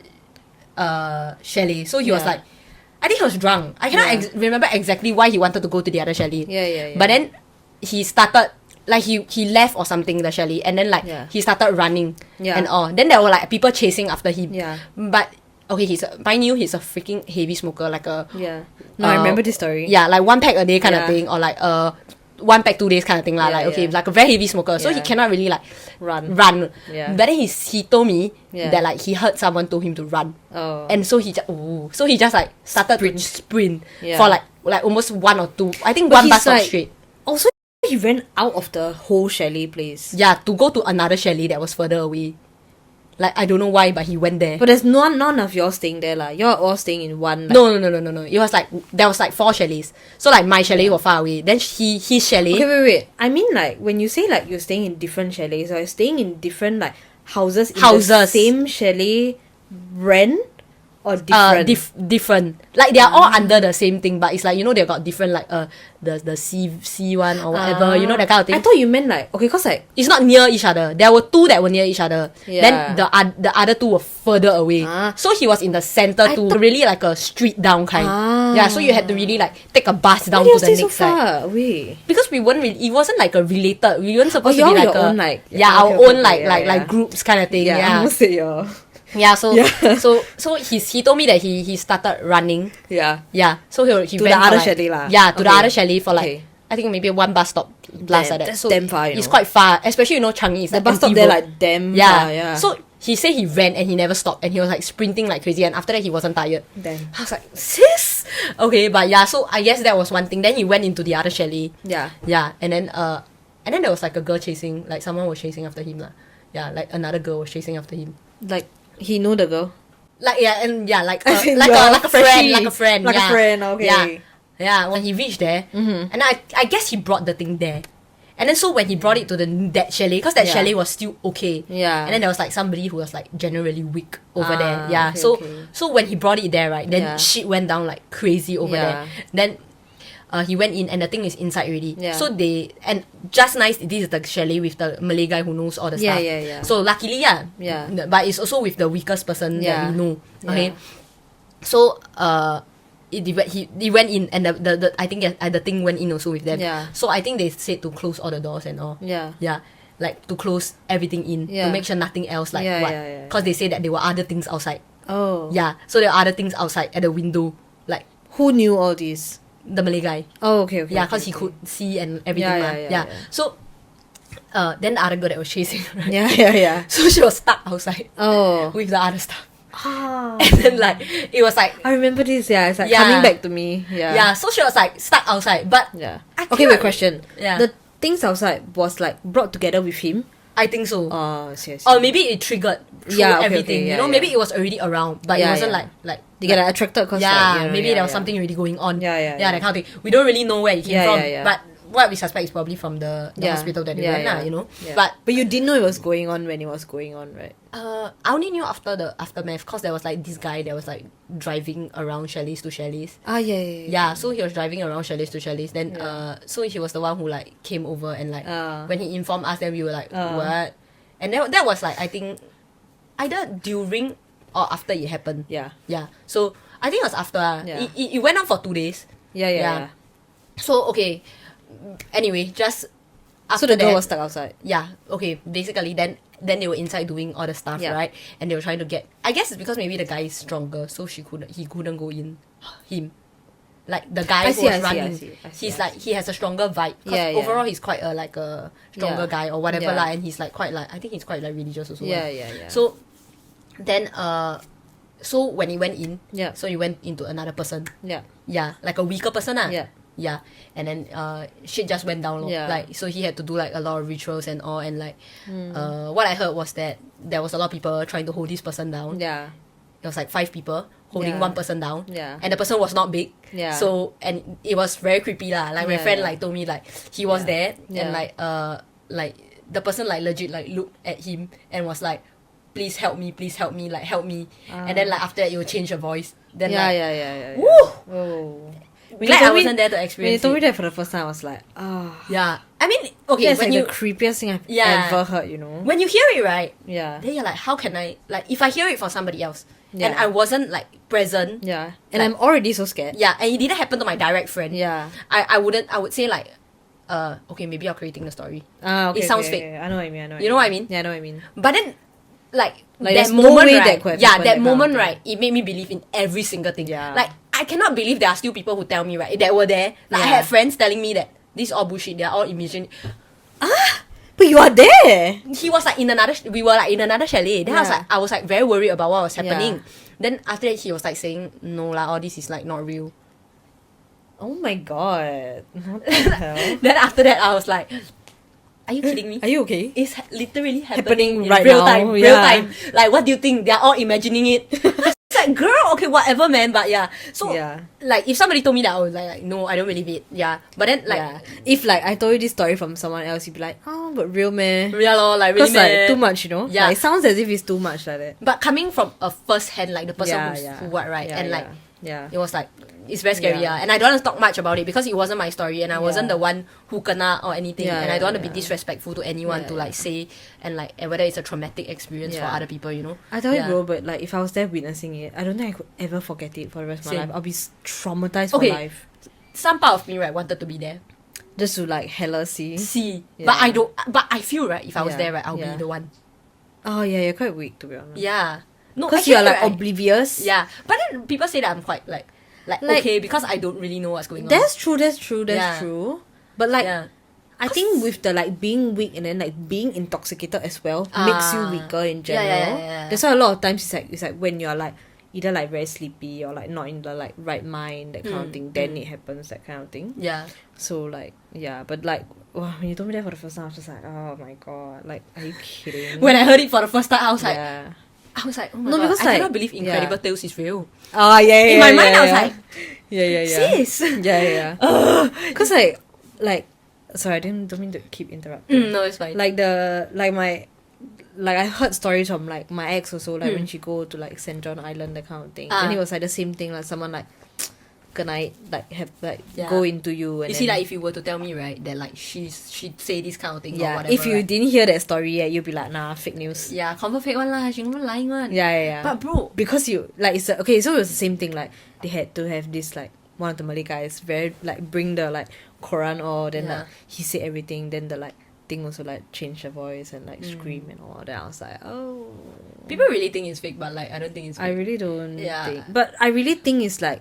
chalet. So he was like, I think he was drunk. I cannot remember exactly why he wanted to go to the other chalet. Yeah. But then he started like he left or something the chalet, and then like he started running and all. Then there were like people chasing after him. Yeah. But okay, mind you, he's a freaking heavy smoker, like a No, I remember this story. yeah, like 1 pack a day kind of thing, or like 1 pack 2 days kind of thing lah. Like okay, like a very heavy smoker, so he cannot really like Run. Yeah. But then he told me that like he heard someone told him to run. Oh. And so he just like started to sprint Yeah. for like almost 1 or 2, I think But 1 bus he's stop like- straight. Also, he ran out of the whole chalet place. Yeah, to go to another chalet that was further away. Like I don't know why, but he went there. But there's none of y'all staying there lah. You're all staying in one. Like, No. It was like there was like 4 chalets. So like my chalet was far away. Then his chalet. Okay, wait. I mean, like when you say like you're staying in different chalets, or you're staying in different like houses in the same chalet, rent or different. Different. Like they are all under the same thing, but it's like, you know, they got different like the C one or whatever, you know, that kind of thing. I thought you meant like okay, cause like It's not near each other. There were 2 that were near each other. Yeah. Then the other 2 were further away. So he was in the center too, really like a street down kind. Yeah, so you had to really like take a bus down why to do the you stay so next side. far away? Because we weren't really, it wasn't like a related. We weren't supposed to y'all be like your a own, like- our okay, own okay, like yeah. groups kind of thing. I Yeah. almost say your So he told me that he started running. yeah. Yeah. So he To ran the for other like, chalet lah. Yeah, to the Okay. other chalet for like Okay. I think maybe 1 bus stop plus like that. That's So damn far, you it's know. quite far, especially you know Changi is The like bus stop empty there road. like damn Yeah. far, yeah. So he said he ran and he never stopped, and he was like sprinting like crazy, and after that he wasn't tired. Damn. I was like, sis. Okay, but yeah, so I guess that was one thing. Then he went into the other chalet. Yeah. Yeah, and then there was like a girl chasing, like someone was chasing after him lah. Yeah, like another girl was chasing after him. Like he know the girl. Like like As in like your a friend, freshie. like a friend, Like a yeah. friend, okay. Yeah, yeah. When he reached there, and I guess he brought the thing there, and then so when he brought it to that chalet, because that Yeah. chalet was still okay, Yeah. and then there was like somebody who was like generally weak over Ah, there, yeah. okay, so okay. so when he brought it there, right, then Yeah. shit went down like crazy over Yeah. there. Then he went in and the thing is inside already. Yeah. So and just nice, this is the chalet with the Malay guy who knows all the Yeah, stuff. yeah. So luckily, yeah. Yeah. But it's also with the weakest person Yeah. that we know. Okay. Yeah. So he went in and the I think the thing went in also with them. Yeah. So I think they said to close all the doors and all. Yeah. Yeah. Like to close everything in Yeah. to make sure nothing else like Yeah, what. yeah, yeah. Because they say that there were other things outside. Oh. Yeah. So there are other things outside at the window. Like Who knew all this? the Malay guy. Oh, okay. Yeah, because he could see and everything. Yeah, lah. yeah, yeah, yeah. So then the other girl that was chasing, right? Yeah. So she was stuck outside Oh. with the other stuff. Ah. And then like it was like I remember this. Yeah, it's like Yeah. coming back to me. Yeah. yeah, so she was like stuck outside. But Yeah. I Okay, cannot- wait. Question. Yeah. The things outside was like brought together with him. I think so. Oh, yes. Or maybe it triggered through Yeah, okay, everything. okay, you know, yeah, maybe yeah. it was already around, but it Yeah, wasn't yeah. like They get attracted because yeah, like, maybe there was something already going on. Yeah, that kind of thing. We don't really know where it came Yeah, from, yeah, yeah. but what we suspect is probably from the Yeah. hospital that they Yeah, went, lah, yeah. you know. Yeah. But But you didn't know it was going on when it was going on, right? I only knew after the aftermath because there was like this guy that was like driving around chalets to chalets. Ah, yeah. Yeah, so he was driving around chalets to chalets. Then so he was the one who like came over and like when he informed us, then we were like what? And that was like I think either during or after it happened. Yeah. Yeah. So I think it was after. Yeah. It went on for 2 days. Yeah. So okay. Anyway, just after So the girl that, was stuck outside. yeah. Okay. Basically, then they were inside doing all the stuff, Yeah. right? And they were trying to get. I guess it's because maybe the guy is stronger, so he couldn't go in. Him. Like the guy who was running, he's like he has a stronger vibe. Because overall he's quite a stronger guy or whatever lah, and he's like quite like I think he's quite like religious also. Yeah. So then so when he went in, Yeah. so he went into another person. Yeah. Yeah, like a weaker person lah. Yeah. Yeah. And then shit just went down. Yeah. Like so he had to do like a lot of rituals and all, and like what I heard was that there was a lot of people trying to hold this person down. Yeah. It was like 5 people holding one person down. Yeah. And the person was not big. Yeah. So and it was very creepy lah. Like my friend like told me like he was there and like the person like legit like looked at him and was like, please help me, like help me. And then like after that it will change your voice. Then Yeah. woo! Oh. Glad I wasn't there to When you experience told me it. that for the first time, I was like, Yeah. I mean, okay, that's when like you the creepiest thing I've Yeah. ever heard, you know? when you hear it, right? Yeah. Then you're like, how can I like if I hear it for somebody else and Yeah. I wasn't like present. Yeah. And Like- I'm already so scared. Yeah, and it didn't happen to my direct friend. Yeah. I would say like okay, maybe you're creating the story. Okay, It sounds okay, fake. okay. I know what you mean. You know what I mean? Yeah, I know what I mean. But then like Like, that there's no moment, way right? that could have Yeah, happened, that that kind of moment, thing. right? It made me believe in every single thing. Yeah. Like I cannot believe there are still people who tell me, right, that were there. Like I Yeah. had friends telling me that this is all bullshit. They're all imagining. But you are there! He was like we were like in another chalet. Then Yeah. I was like very worried about what was happening. Then after that he was like saying, no lah, all this is like not real. Oh my god. What the hell? Then after that I was like, are you kidding me? Are you okay? It's literally Happening in right real now, time. Real yeah. time. Like, what do you think? They're all imagining it. It's like, girl, okay, whatever, man. But yeah. So, Yeah. like, if somebody told me that, I was like, no, I don't believe it. Yeah. But then, like, Yeah. If like I told you this story from someone else, you'd be like, oh, but real meh? yeah, lor, like, really, Because like man. too much, you know? Yeah. Like, it sounds as if it's too much like that. But coming from a first hand, like, the person Yeah. who what, right? Yeah, and like, yeah. it was like, it's very scary, Yeah. yeah. And I don't want to talk much about it because it wasn't my story and I wasn't Yeah. the one who kena or anything. Yeah, And I don't want to be yeah. disrespectful to anyone Yeah, to like say and whether it's a traumatic experience for Yeah. other people, you know? I tell you, Yeah. bro, but like if I was there witnessing it, I don't think I could ever forget it for the rest of my Same. life. I'll be traumatized for Okay. life. Some part of me, right, wanted to be there. Just to like hella see. See. Yeah. But I don't, but I feel, right, if I was Yeah, there, right, I'll yeah. be the one. Oh yeah, you're quite weak to be honest. Yeah. No, Because you're actually, like right, oblivious. yeah. But then people say that I'm quite like okay, because I don't really know what's going on. That's true, that's Yeah. true. But like yeah. I think with the like being weak and then like being intoxicated as well makes you weaker in general. yeah. That's why a lot of times it's like when you're like either like very sleepy or like not in the like right mind, that kind of thing, then it happens, that kind of thing. Yeah. So like yeah, but like wow, when you told me that for the first time I was just like, oh my god, like are you kidding? When I heard it for the first time, I was like, yeah. oh my No, god, because, I like, cannot believe Incredible Tales is real. Oh yeah, In my mind, I was like, yeah. sis. Yeah. Cause like sorry, I don't mean to keep interrupting. No, it's fine. Like I heard stories from like my ex also, like when she go to like St. John Island, that kind of thing. And it was like the same thing, like someone like kena like have like go into you and you then, see, like if you were to tell me, right, that like she'd say this kind of thing or yeah, whatever, if you right? didn't hear that story yet, you'll be like, nah, fake news. Yeah, confirm fake one lah, she confirm lying one. Yeah. But bro, Because you like it's okay, so it was the same thing, like they had to have this like one of the Malay guys very like bring the like Quran or then Yeah. like he said everything, then the like thing also like change the voice and like scream and all. Then I was like, oh, people really think it's fake, but like I don't think it's fake. I really don't Yeah. think, but I really think it's like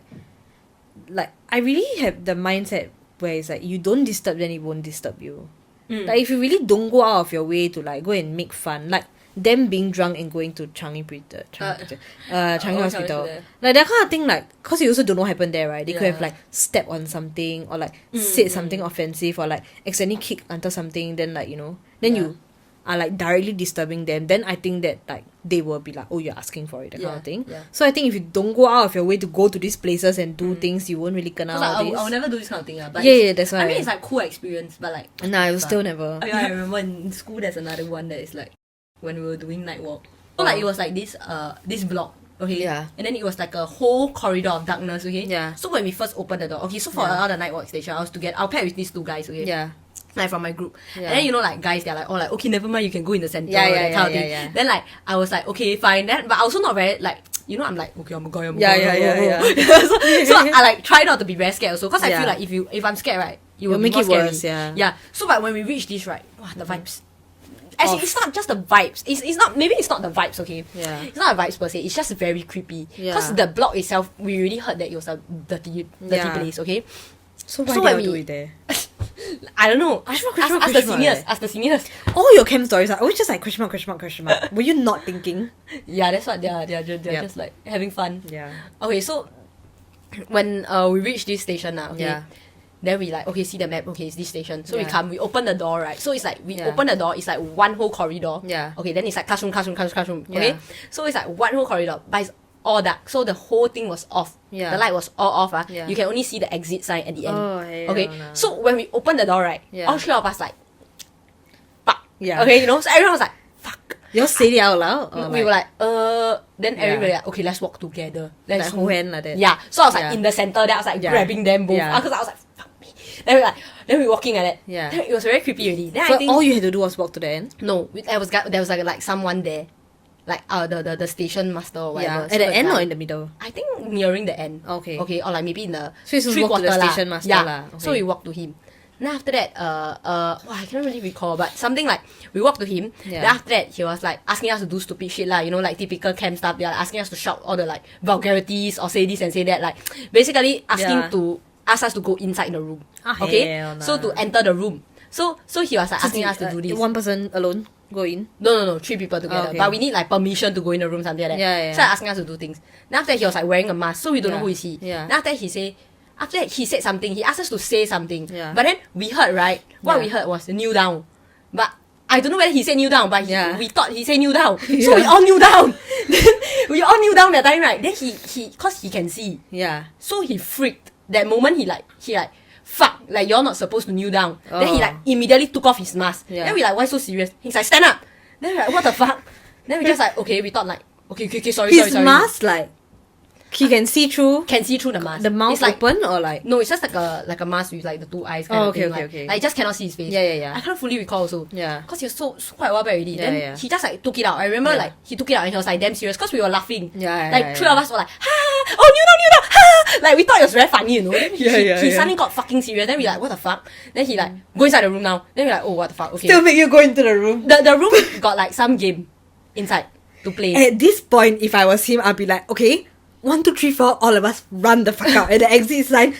I really have the mindset where it's like you don't disturb, then it won't disturb you. Like if you really don't go out of your way to like go and make fun, like them being drunk and going to Changi Changi Hospital, like that kind of thing, like cause you also don't know what happened there, right? They could have Yeah. like stepped on something or like said something offensive or like accidentally kicked onto something, then like, you know, then you are like directly disturbing them, then I think that like they will be like, oh, you're asking for it, that kind of thing. Yeah. So I think if you don't go out of your way to go to these places and do things, you won't really kena Cause all like, this. I'll never do this kind of thing. But Yeah, that's why. I mean, it's like cool experience, but like. Nah, I will still never. Oh, yeah, I remember in school there's another one that is like when we were doing night walk. So like it was like this block. Okay. Yeah. And then it was like a whole corridor of darkness. Okay. Yeah. So when we first opened the door, okay. So for all the night walk station, I'll pair with these two guys. Okay. Yeah. like from my group. Yeah. And then you know like guys, they're like, oh like okay, never mind, you can go in the center, Yeah, that kind of yeah, thing. yeah. Then like I was like, okay, fine. Then but I also not very like, you know, I'm like, okay, I'm a guy, Yeah. so I like try not to be very scared also, because I Yeah. feel like if I'm scared, right, it will You'll be make more it scary. worse, yeah. Yeah. So but when we reach this, right, wow, the vibes. Actually, it's not just the vibes. It's not, maybe it's not the vibes, okay? Yeah. It's not the vibes per se. It's just very creepy. Because Yeah. the block itself, we already heard that it was a dirty Yeah. place, okay? So why So did when you do we- it there? I don't know. Ask the seniors. eh? Ask the seniors. All your camp stories are always just like question mark. Were you not thinking? Yeah, that's what they're Yep. just like having fun. Yeah. Okay, so when we reach this station now, okay, Yeah. then we like, okay, see the map, okay, it's this station. So we Yeah. come, we open the door, right? So it's like we Yeah. open the door, it's like one whole corridor. Yeah. Okay, then it's like classroom. Yeah. Okay, so it's like one whole corridor, but it's all dark. So the whole thing was off. Yeah. The light was all off. Yeah. You can only see the exit sign at the end. Oh, hell okay, no. so when we open the door, right, Yeah. all three of us like, fuck. Yeah. Okay, you know, so everyone was like, fuck. You all said it out loud? Or We were like, then Yeah. everybody like, okay, let's walk together. Let's like hold hand like that? Yeah. So I was like Yeah. in the center, then I was like Yeah. grabbing them both. Yeah. Because I was like, fuck me. Then we walking like that. Yeah. Then it was very creepy already. Then I So think all you had to do was walk to the end? no, there was like someone there. Like the station master or whatever. Yeah. So At the end guy- or in the middle? I think nearing the end. Okay. Okay, or like maybe in the So you supposed to walk to the three-quarter station master Yeah. lah. So Okay. we walked to him. Then after that, I can't really recall, but something like we walked to him. Yeah. Then after that, he was like asking us to do stupid shit lah. You know, like typical camp stuff. They're like asking us to shout all the like vulgarities or say this and say that. Like basically asking Yeah. to ask us to go inside the room. Ah, Okay, hell so nah. to enter the room. So he was like asking us to do this. One person alone go in? No, 3 people together. Okay. But we need like permission to go in the room, something like that. Yeah, yeah. So asking us to do things. Then after that, he was like wearing a mask, so we don't know Yeah. who is he. Yeah. Then after that, he said something. He asked us to say something. Yeah. But then we heard, right? What Yeah. we heard was kneel down. But I don't know whether he said kneel down, but Yeah. we thought he said kneel down. So Yeah. we all kneel down. We all kneel down that time, right? Then he cause he can see. Yeah. So he freaked. That moment he like fuck, like you're not supposed to kneel down. Then he Oh. like immediately took off his mask. Yeah. Then we like, why so serious? He's like, stand up. Then we like, what the fuck? Then we just like, okay, we thought like, okay, sorry. His mask, like, he can see through Can see through the mask. the mouth It's like, open or like... no, it's just like a mask with like the two eyes kind Oh, of okay, thing. okay, like, okay. like you just cannot see his face. Yeah. I can't fully recall also. Yeah. Cause he was so quite a while back already. Yeah, Then yeah. he just like took it out. I remember Yeah. like he took it out and he was like damn serious cause we were laughing. Yeah, Like yeah, three yeah. of us were like, ha, oh kneel down, ha. Like we thought it was very funny, you know. Then he Yeah. suddenly got fucking serious. Then we like, what the fuck? Then he like go inside the room now. Then we like, oh what the fuck? Okay. Still make you go into the room. The room got like some game inside to play. At this point, if I was him, I'd be like, okay, 1, 2, 3, 4, all of us run the fuck out at the exit sign.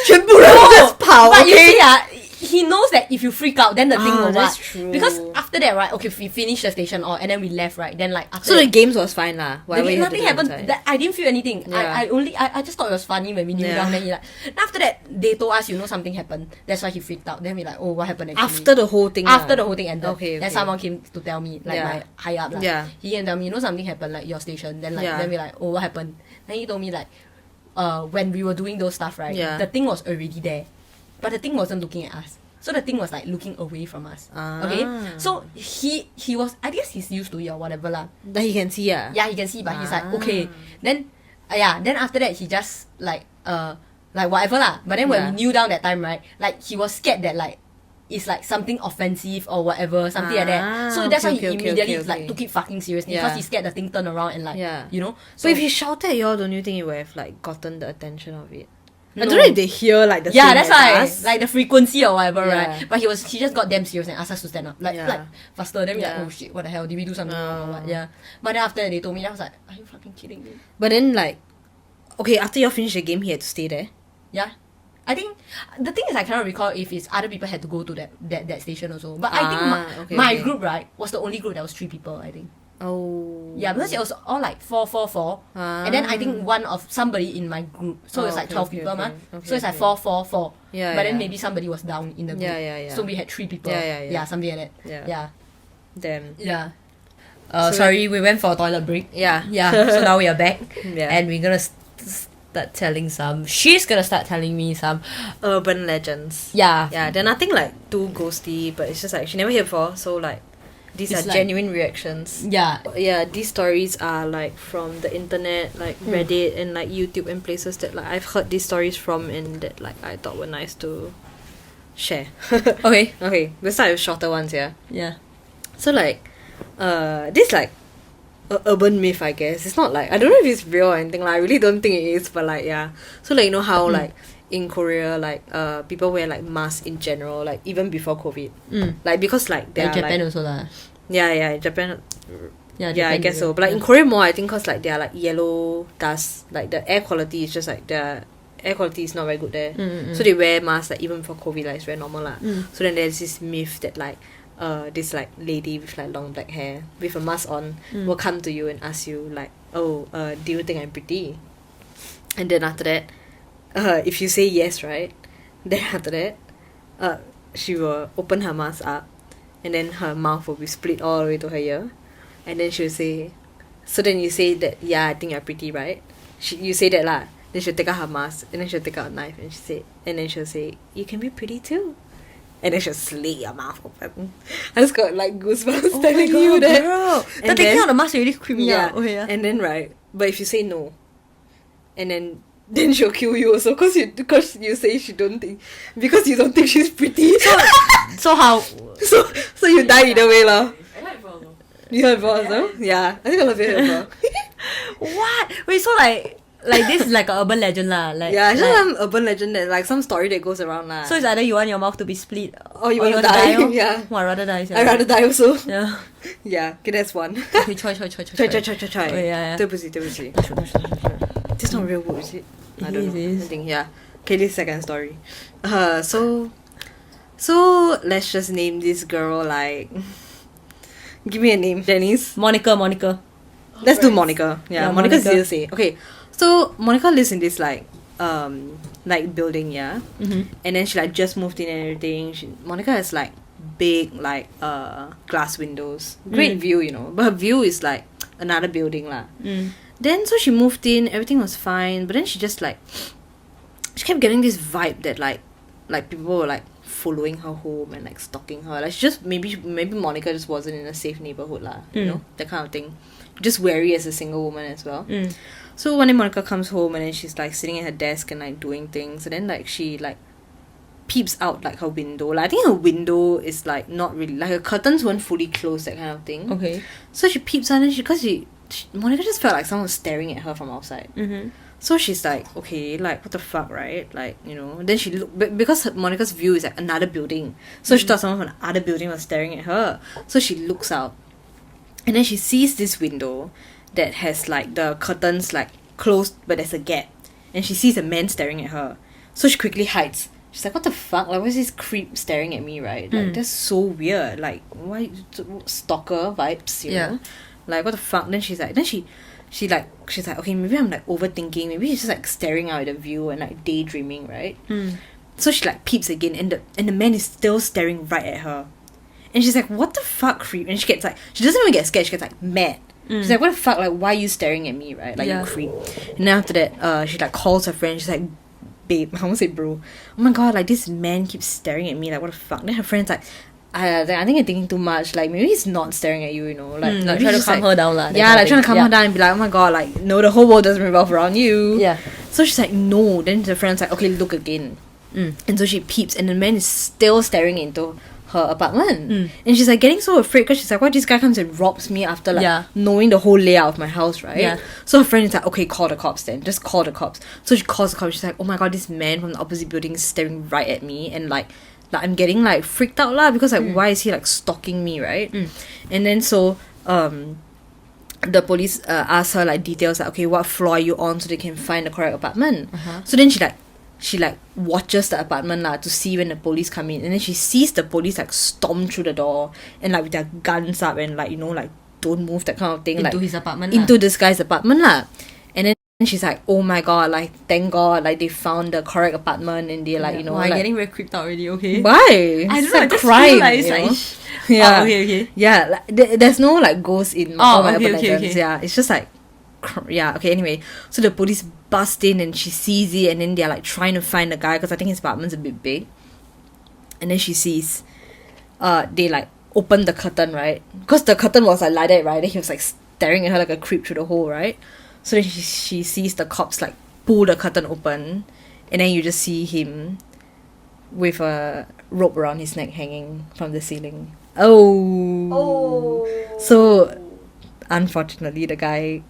全部人 just 跑, But you okay? see, he knows that if you freak out, then the thing will that's what? true. Because after that, right? Okay, we finished the station and then we left, right? Then like after So the that, games was fine lah. Whatever you had to nothing do happened. inside. That, I didn't feel anything. Yeah. I just thought it was funny when we knew Yeah. down. Then he like. Then after that, they told us, you know, something happened. That's why he freaked out. Then we like, oh, what happened actually? After the whole thing. After lah. the whole thing ended, Okay, then okay. someone came to tell me, like Yeah. my high up, like, Yeah. he came and tell me, you know, something happened, like your station. Then like, Yeah. then we like, oh, what happened? Then he told me like, when we were doing those stuff, right? Yeah. The thing was already there, but the thing wasn't looking at us. So the thing was like looking away from us. Ah. Okay, so he was, I guess he's used to it or whatever lah. That he can see ah. Yeah, he can see, but he's like Ah. okay. Then, then after that he just like whatever lah. But then when Yeah. we knew down that time, right? Like he was scared that like it's like something offensive or whatever, something like that. So that's why he okay, immediately okay. like took it fucking seriously Yeah. because he scared the thing turn around and like Yeah. you know. So if he shouted at y'all, don't you think you would have like gotten the attention of it? I No. don't know if they hear like the yeah, same that's as why us. like the frequency or whatever, Yeah. right? But he just got damn serious and asked us to stand up, like Yeah. faster. Then we Yeah. like, oh shit, what the hell? Did we do something wrong or what? Yeah. But then after that, they told me, I was like, are you fucking kidding me? But then like, okay, after y'all finished the game, he had to stay there. Yeah. I think the thing is I cannot recall if it's other people had to go to that station also. But I think Okay, my okay. group, right, was the only group that was 3 people, I think. Oh. Yeah, because it was all like 4, 4, 4. And then I think one of somebody in my group. So it's like okay, 12 okay, people, okay. ma. Okay, So it's like okay. 4, 4, 4. Yeah, but then yeah. maybe somebody was down in the group. Yeah. So we had 3 people. Yeah. something like that. Yeah. Damn. Yeah. So sorry, we went for a toilet break. Yeah. Yeah, so now we are back. Yeah. And we're gonna start telling some. She's gonna start telling me some. Urban legends. Yeah. Yeah, they're nothing like too ghosty, but it's just like she never heard before, so like these It's are like- genuine reactions. Yeah. Yeah, these stories are like from the internet, like Reddit and like YouTube and places that like I've heard these stories from and that like I thought were nice to share. Okay. Okay, we'll start with shorter ones, yeah. Yeah. So like, this like a urban myth, I guess. It's not like, I don't know if it's real or anything. Like, I really don't think it is, but like, yeah. So like, you know how like in Korea, like people wear like masks in general, like even before COVID. Like because like they're Like Japan like, also lah. yeah, Japan. Yeah, Yeah, I guess so. But like in Korea more, I think because like they are like yellow dust, like the air quality is just like the air quality is not very good there. So they wear masks like even for COVID, like it's very normal lah. So then there's this myth that like this like lady with like long black hair with a mask on will come to you and ask you like, oh, do you think I'm pretty? And then after that, if you say yes, right, then after that, she will open her mask up, and then her mouth will be split all the way to her ear, and then she'll say, so then you say that, yeah, I think you're pretty, right? You say that lah. Then she'll take out her mask, and then she'll take out a knife, and then she'll say, you can be pretty too. And then she'll slit your mouth open. I just got like goosebumps telling you that. Bro. And The taking then- out the mask really creeped me Yeah. out. Okay, yeah. And then right, but if you say no, and then she'll kill you also because you say she don't think, because you don't think she's pretty. So how? So you die either way lah. I like for also. You heard about also? Yeah, I think I love it about. What? Wait, so like this is like an urban legend lah. Like, Yeah, it's like, just some urban legend that like some story that goes around lah. so it's either you want your mouth to be split or you want to die. oh? Yeah, Oh, I'd rather die. I'd rather die also. Yeah. Yeah, okay, that's one. Okay, try. Try. Oh, yeah. 对不起。 This not real wood, is it? I don't know. It is. I think, yeah. Okay, this second story. So let's just name this girl like. Give me a name, Denise. Monica. Let's do Monica. Yeah, Yeah, Monica's Monica. easy to say. Okay, so Monica lives in this like building, yeah. And then she like just moved in and everything. Monica has like big like glass windows, great view, you know. But her view is like another building lah. Then so she moved in, everything was fine. But then she just like she kept getting this vibe that like people were like following her home and like stalking her. Like she just maybe Monica just wasn't in a safe neighborhood lah, you know, that kind of thing. Just wary as a single woman as well. So one day Monica comes home and then she's like sitting at her desk and like doing things, and then like she like peeps out like her window. Like I think her window is like not really like her curtains weren't fully closed, that kind of thing. Okay. So she peeps out and Monica just felt like someone was staring at her from outside. So she's like, okay, like what the fuck, right? Like, you know. Then she looked, because Monica's view is like another building, so she thought someone from the other building was staring at her. So she looks out, and then she sees this window that has like the curtains like closed, but there's a gap, and she sees a man staring at her. So she quickly hides. She's like, what the fuck? Like, what's this creep staring at me, right? Like, that's so weird. Like, why stalker vibes, you know? Like, what the fuck? Then she's like, she's like, okay, maybe I'm like overthinking. Maybe he's just like staring out at the view and like daydreaming, right? So she like peeps again, and the man is still staring right at her. And she's like, what the fuck, creep? And she gets like, she doesn't even get scared, she gets like mad. She's like, what the fuck, like, why are you staring at me, right? Like, you creep. And then after that, she like calls her friend, she's like, babe, I won't say bro, oh my god, like this man keeps staring at me, like what the fuck. Then her friend's like, I think you're thinking too much, like maybe he's not staring at you, you know, like Like trying to calm her down lah. Yeah, like trying to calm her down and be like, oh my god, like no, the whole world doesn't revolve around you. Yeah. So she's like, no. Then the friend's like, okay, look again. And so she peeps, and the man is still staring into her apartment. And she's like getting so afraid because she's like, what, this guy comes and robs me after like knowing the whole layout of my house, right? Yeah. So her friend is like, okay, call the cops then. Just call the cops. So she calls the cops. She's like, oh my god, this man from the opposite building is staring right at me, and like I'm getting like freaked out lah, because like why is he like stalking me, right? And then so the police asked her like details like, okay, what floor are you on, so they can find the correct apartment. So then she watches the apartment lah to see when the police come in, and then she sees the police like storm through the door and like with their guns up and like, you know, like don't move, that kind of thing, Into like his apartment into this guy's apartment lah. And then she's like, oh my god, like thank god, like they found the correct apartment, and they like, you know, I'm like, getting very creeped out already. Okay. why? I It's don't know. I like just crime, feel like it's you like. know? Yeah. Oh, okay. Yeah, like, there's no like ghost in all my okay, urban okay, legends. okay. Yeah, it's just like, yeah, okay, anyway. So the police bust in and she sees it, and then they're like trying to find the guy because I think his apartment's a bit big. And then she sees, they like open the curtain, right? Because the curtain was like that, right? Then he was like staring at her like a creep through the hole, right? So then she sees the cops like pull the curtain open, and then you just see him with a rope around his neck hanging from the ceiling. Oh. So unfortunately, the guy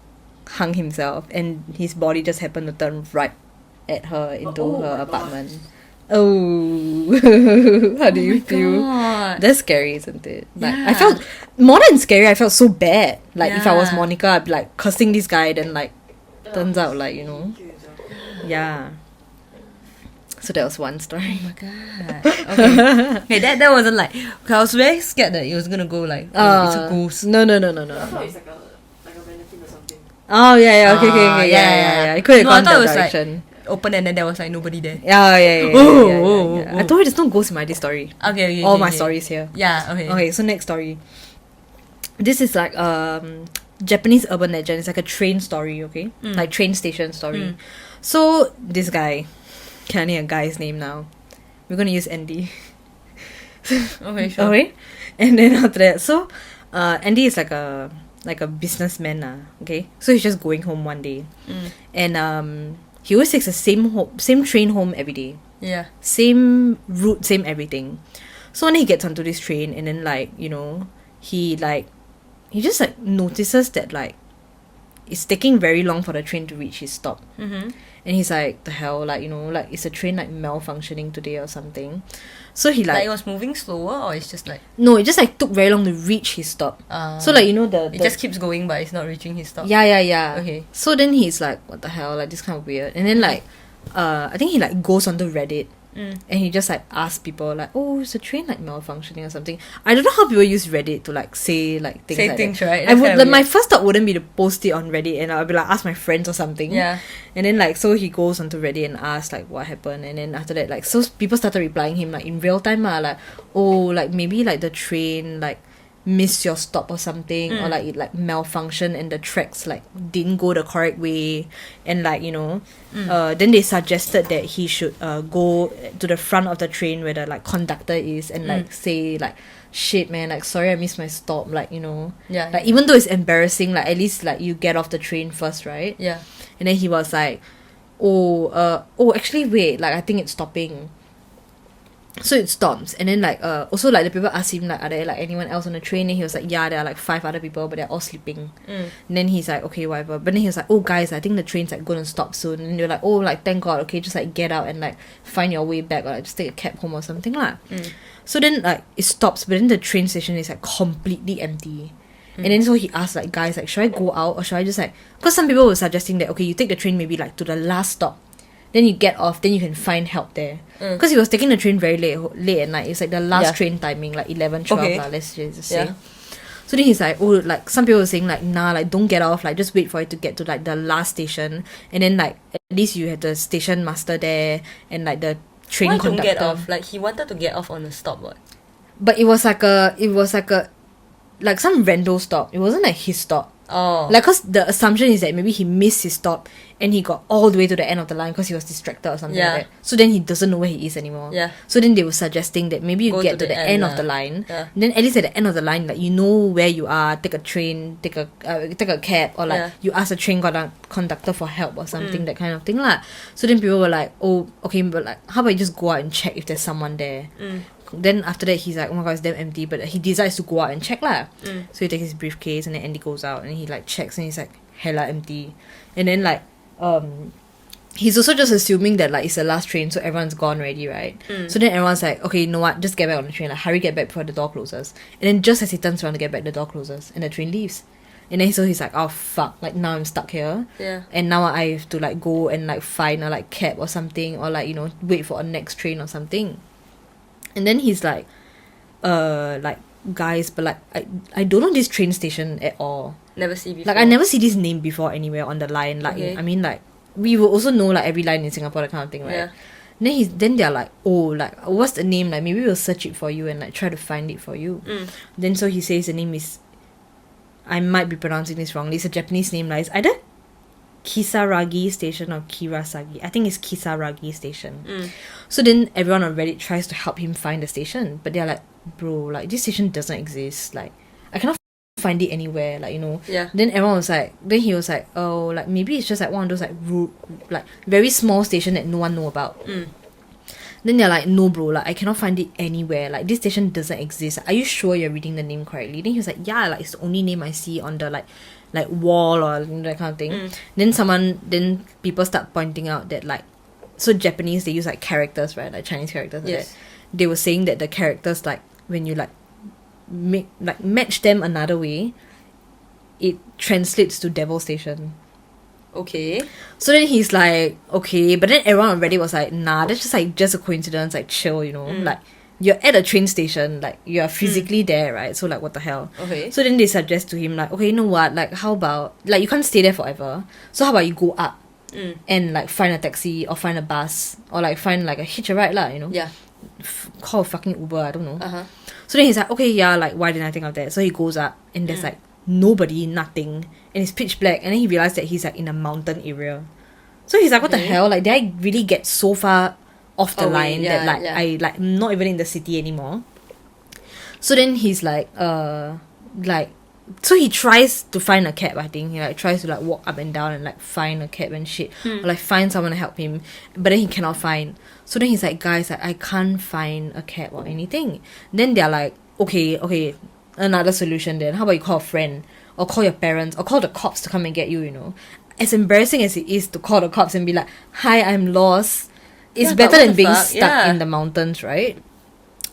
hung himself, and his body just happened to turn right at her into her apartment. God. Oh, how do you feel? God. That's scary, isn't it? Like, I Yeah. felt more than scary. I felt so bad. Like if I was Yeah. Monica, I'd be like cursing this guy. Then like, turns out like yeah. So that was one story. Oh my god. Okay. Okay, that wasn't like. Okay, I was very scared that it was gonna go like, oh, it's a ghost. No. I thought it's like a benefit or something. Oh yeah. Okay. Yeah. It could have No, I gone thought that it was like direction. open and then there was like nobody there. Yeah. Oh. I told you there's no ghost in my this story. Okay. All my stories here. Yeah. Okay. Okay, so next story. This is like Japanese urban legend. It's like a train story, okay? Like train station story. So this guy, can I name a guy's name now? We're gonna use Andy. Okay. Sure. Okay? And then after that, so Andy is like a businessman, okay? So he's just going home one day. And he always takes the same train home every day. Yeah. Same route, same everything. So when he gets onto this train, and then like, he just like notices that like it's taking very long for the train to reach his stop. Mm-hmm. And he's like, the hell, like, like is the train like malfunctioning today or something? So he Like it was moving slower, or it's just like. no, it just like took very long to reach his stop. So like, the It just keeps going, but it's not reaching his stop. yeah. Okay. So then he's like, what the hell, like this kind of weird. And then like I think he like goes onto Reddit. And he just like asks people like, oh, is the train like malfunctioning or something? I don't know how people use Reddit to like say like things Say like things, that. right? I That's would kinda like, my weird. first thought wouldn't be to post it on Reddit, and I'll be like ask my friends or something. Yeah. And then like, so he goes onto Reddit and asks like what happened, and then after that like, so people started replying him like in real time, like, oh, like maybe like the train like missed your stop or something, or like it like malfunctioned and the tracks like didn't go the correct way, and like then they suggested that he should go to the front of the train where the like conductor is, and like say like, shit man, like sorry I missed my stop, like Yeah. like even though it's embarrassing, like at least like you get off the train first, right? Yeah. And then he was like, oh actually wait, like I think it's stopping. So it stops, and then like also like the people asked him like, are there like anyone else on the train? And he was like, yeah, there are like 5 other people, but they're all sleeping. And then he's like, okay, whatever. But then he was like, oh guys, I think the train's like gonna stop soon. And they're like, oh, like thank God, okay, just like get out and like find your way back, or like just take a cab home or something lah. So then like it stops, but then the train station is like completely empty. And then so he asked like, guys, like should I go out, or should I just like, because some people were suggesting that, okay, you take the train maybe like to the last stop, then you get off, then you can find help there. Because he was taking the train very late at night. It's like the last train timing, like 11, 12 Okay. lah, let's just say. Yeah. So then he's like, oh, like some people were saying like, nah, like don't get off, like just wait for it to get to like the last station, and then like at least you have the station master there and like the train Why don't conductor. get off? Like he wanted to get off on the stop, what? But it was like like some random stop. It wasn't like his stop. Oh. Like, cause the assumption is that maybe he missed his stop and he got all the way to the end of the line because he was distracted or something Yeah. like that. So then he doesn't know where he is anymore. Yeah. So then they were suggesting that maybe you Go get to to the the end end of lah. the line. Yeah. And then at least at the end of the line, like you know where you are. Take a train, take a cab, or like Yeah. you ask a train conductor for help or something, that kind of thing lah. So then people were like, oh, okay, but like how about you just go out and check if there's someone there. Then after that he's like, oh my god, it's damn empty, but he decides to go out and check lah. So he takes his briefcase, and then Andy goes out and he like checks, and he's like hella empty. And then like he's also just assuming that like it's the last train, so everyone's gone already, right? So then everyone's like, okay, you know what, just get back on the train, like hurry, get back before the door closes. And then just as he turns around to get back, the door closes and the train leaves. And then so he's like, oh fuck, like now I'm stuck here. Yeah. And now I have to like go and like find a like cab or something, or like wait for a next train or something. And then he's like guys, but like I don't know this train station at all. Never see before. Like I never see this name before anywhere on the line. Like Okay. I mean, like we will also know like every line in Singapore, that kind of thing, right? Yeah. Then they're like, oh, like what's the name? Like maybe we'll search it for you and like try to find it for you. Then so he says the name is, I might be pronouncing this wrongly. It's a Japanese name. Like it's either Kisaragi Station or Kirasagi. I think it's Kisaragi Station. So then everyone on Reddit tries to help him find the station, but they're like, bro, like this station doesn't exist. Like I cannot find it anywhere. Like Yeah. Then everyone was like, then he was like, oh, like maybe it's just like one of those like very small station that no one know about. Then they're like, no bro, like I cannot find it anywhere. Like this station doesn't exist. Are you sure you're reading the name correctly? Then he was like, yeah, like it's the only name I see on the like wall or that kind of thing. Then people start pointing out that like, so Japanese they use like characters, right? Like Chinese characters. Yes. They were saying that the characters, like when you like match them another way, it translates to Devil Station. Okay. So then he's like, okay, but then everyone on Reddit was like, nah, that's just a coincidence, like chill, you know, like you're at a train station, like you're physically there, right? So like what the hell? Okay. So then they suggest to him like, okay, you know what, like how about, like you can't stay there forever, so how about you go up and like find a taxi or find a bus or like find like a hitch a ride lah, you know? Yeah. Call a fucking Uber, I don't know. Uh-huh. So then he's like, okay, yeah, like why didn't I think of that? So he goes up and there's like nobody, nothing, and it's pitch black, and then he realized that he's like in a mountain area. So he's like, what the hell? Like, did I really get so far off the line that like I like I'm not even in the city anymore? So then he's like, so he tries to find a cab, I think. He like tries to like walk up and down and like find a cab and shit. Or like find someone to help him. But then he cannot find. So then he's like, guys, like, I can't find a cab or anything. Then they're like, okay, another solution then. How about you call a friend? Or call your parents? Or call the cops to come and get you, you know? As embarrassing as it is to call the cops and be like, hi, I'm lost. It's better than being stuck in the mountains, right?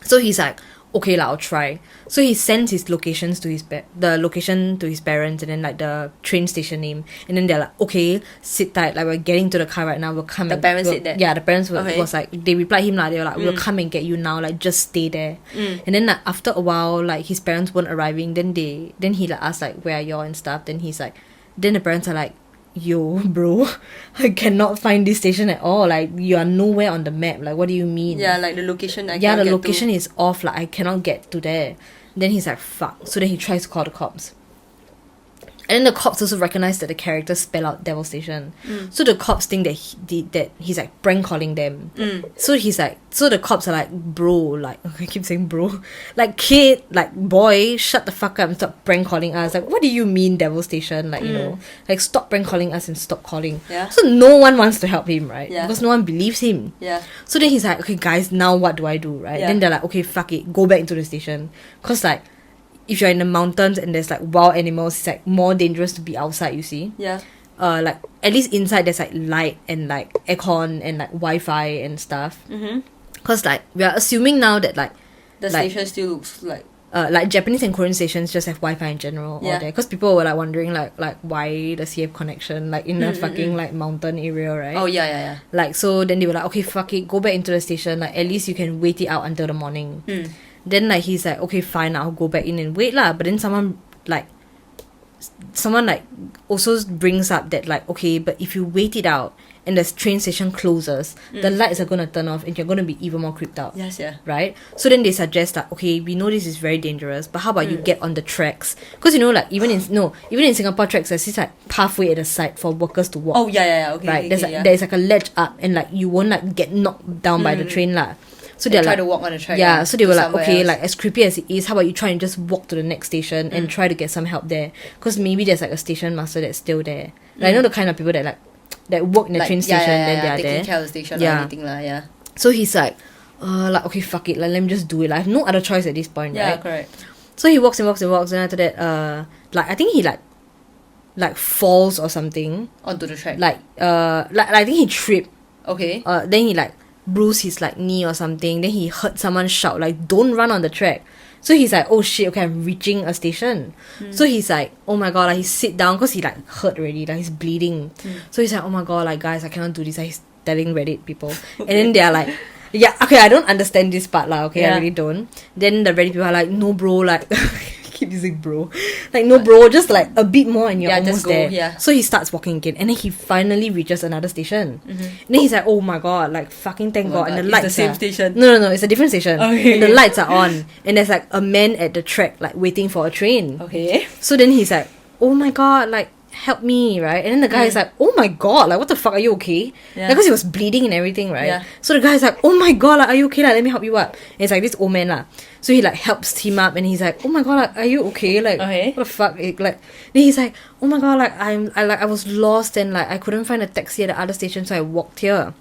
So he's like, okay lah, I'll try. So he sends his locations to the location to his parents and then like the train station name, and then they're like, okay, sit tight, like we're getting to the car right now, we'll come. The parents said that? Yeah, the parents was like, they replied him lah, they were like, we'll come and get you now, like just stay there. And then like after a while, like his parents weren't arriving, then he like asked like, where are y'all and stuff. Then he's like, then the parents are like, yo bro, I cannot find this station at all, like you are nowhere on the map, like what do you mean? Yeah, like the location the location is off, like I cannot get to there. Then he's like, fuck. So then he tries to call the cops, and then the cops also recognize that the characters spell out Devil Station. So the cops think that he's like prank calling them. So he's like, so the cops are like, bro, like I keep saying bro, like kid, like boy, shut the fuck up and stop prank calling us. Like what do you mean Devil Station? Like you know, like stop prank calling us and stop calling. Yeah. So no one wants to help him, right? Yeah. Because no one believes him. Yeah. So then he's like, okay guys, now what do I do, right? Yeah. Then they're like, okay, fuck it, go back into the station, cause like if you're in the mountains and there's like wild animals, it's like more dangerous to be outside, you see. Yeah. Like at least inside there's like light and like aircon and like Wi-Fi and stuff. Cause like we are assuming now that like the station still looks like Japanese and Korean stations just have Wi-Fi in general all there. Cause people were like wondering like why does he have connection like in a fucking like mountain area, right? Oh yeah. Like so then they were like, okay, fuck it, go back into the station, like at least you can wait it out until the morning. Then like he's like, okay fine, I'll go back in and wait lah. But then someone also brings up that like, okay, but if you wait it out and the train station closes, the lights are gonna turn off and you're gonna be even more creeped out. Yes, yeah. Right? So then they suggest like, okay, we know this is very dangerous, but how about you get on the tracks? Because you know, like even in Singapore tracks, there's this like pathway at the side for workers to walk. Oh yeah. Okay. Right? Okay, There's like a ledge up and like you won't like get knocked down by the train lah. So they're try like, to walk on the track. yeah, so they were like, okay, else. like as creepy as it is, how about you try and just walk to the next station and try to get some help there? Because maybe there's like a station master that's still there. Like, I know the kind of people that like that work in the train station, then they're taking there. care of the station or anything lah. Yeah. So he's like, okay, fuck it, like let me just do it. Like, I have no other choice at this point, Yeah, right? correct. So he walks and after that, like I think he like falls or something. Onto the track. Like I think he tripped. Okay. Then he like bruised his like knee or something. Then he heard someone shout like, don't run on the track. So he's like, oh shit, okay, I'm reaching a station. So he's like, oh my god, like he sit down because he like hurt already, like he's bleeding. So he's like, oh my god, like guys, I cannot do this. Like, he's telling Reddit people. And then they're like, yeah, okay, I don't understand this part lah, okay, I really don't. Then the Reddit people are like, no bro, like keep using bro, like no bro, just like a bit more and you're almost there. So he starts walking again and then he finally reaches another station. And then he's like, oh my god, like fucking thank god. And the lights the same station. No, it's a different station. Okay. And the lights are on and there's like a man at the track like waiting for a train. Okay. So then he's like, oh my god, like help me, right? And then the guy is like, oh my god, like what the fuck, are you okay? Yeah. Because he was bleeding and everything, right? Yeah. So the guy is like, oh my god, like are you okay? Like let me help you up. And it's like this old man lah. So he like helps him up and he's like, oh my god, like are you okay? Like Okay. what the fuck? Like then he's like, oh my god, like I was lost and like I couldn't find a taxi at the other station, so I walked here.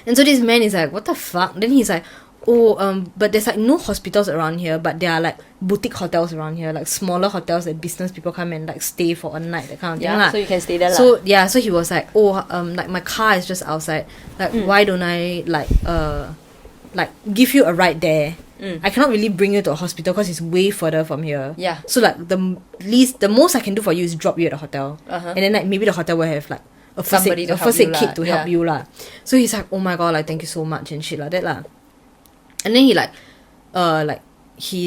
And so this man is like, what the fuck? Then he's like, oh, but there's like no hospitals around here, but there are like boutique hotels around here, like smaller hotels that business people come and like stay for a night, that kind of thing. Yeah, so you can stay there. So yeah, so he was like, oh, like my car is just outside. Like, why don't I like give you a ride there? I cannot really bring you to a hospital because it's way further from here. Yeah. So like the most I can do for you is drop you at the hotel, and then like maybe the hotel will have like a first aid kit to help you lah. So he's like, oh my god, like thank you so much and shit like that lah. And then he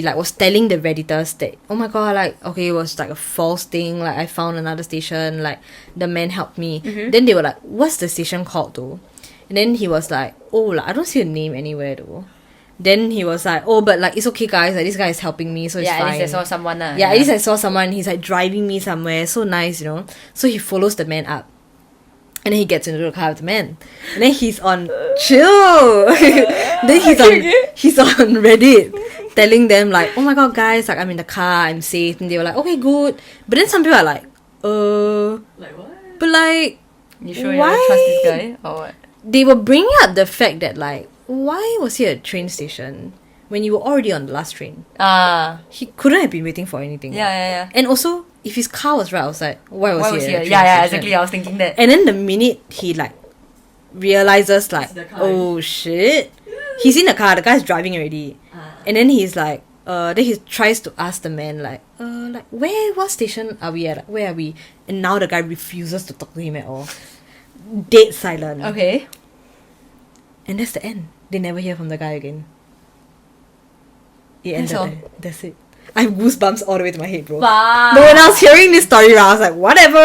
was telling the Redditors that, oh my god, like, okay, it was like a false thing, like I found another station, like the man helped me. Then they were like, what's the station called though? And then he was like, oh, like, I don't see a name anywhere though. Then he was like, oh, but like it's okay guys, like this guy is helping me, so it's fine. At least I saw someone. At least I saw someone. He's like driving me somewhere, so nice, you know. So he follows the man up. And then he gets into the car with the man. And then he's on chill. Then he's on Reddit telling them like, oh my god guys, like I'm in the car, I'm safe. And they were like, okay, good. But then some people are like, like what? But like, you sure why? you don't trust this guy or what? They were bringing up the fact that like, why was he at a train station when you were already on the last train? He couldn't have been waiting for anything. Yeah. And also, if his car was right outside, why was he here? at a train Yeah, station? exactly. I was thinking that. And then the minute he like realizes like, oh shit, he's in the car, the guy's driving already. And then he's like, then he tries to ask the man like what station are we at? Like, where are we? And now the guy refuses to talk to him at all. Dead silent. Okay. And that's the end. They never hear from the guy again. It ended there. That's it. I have goosebumps all the way to my head, bro. Wow. But when I was hearing this story, I was like, whatever.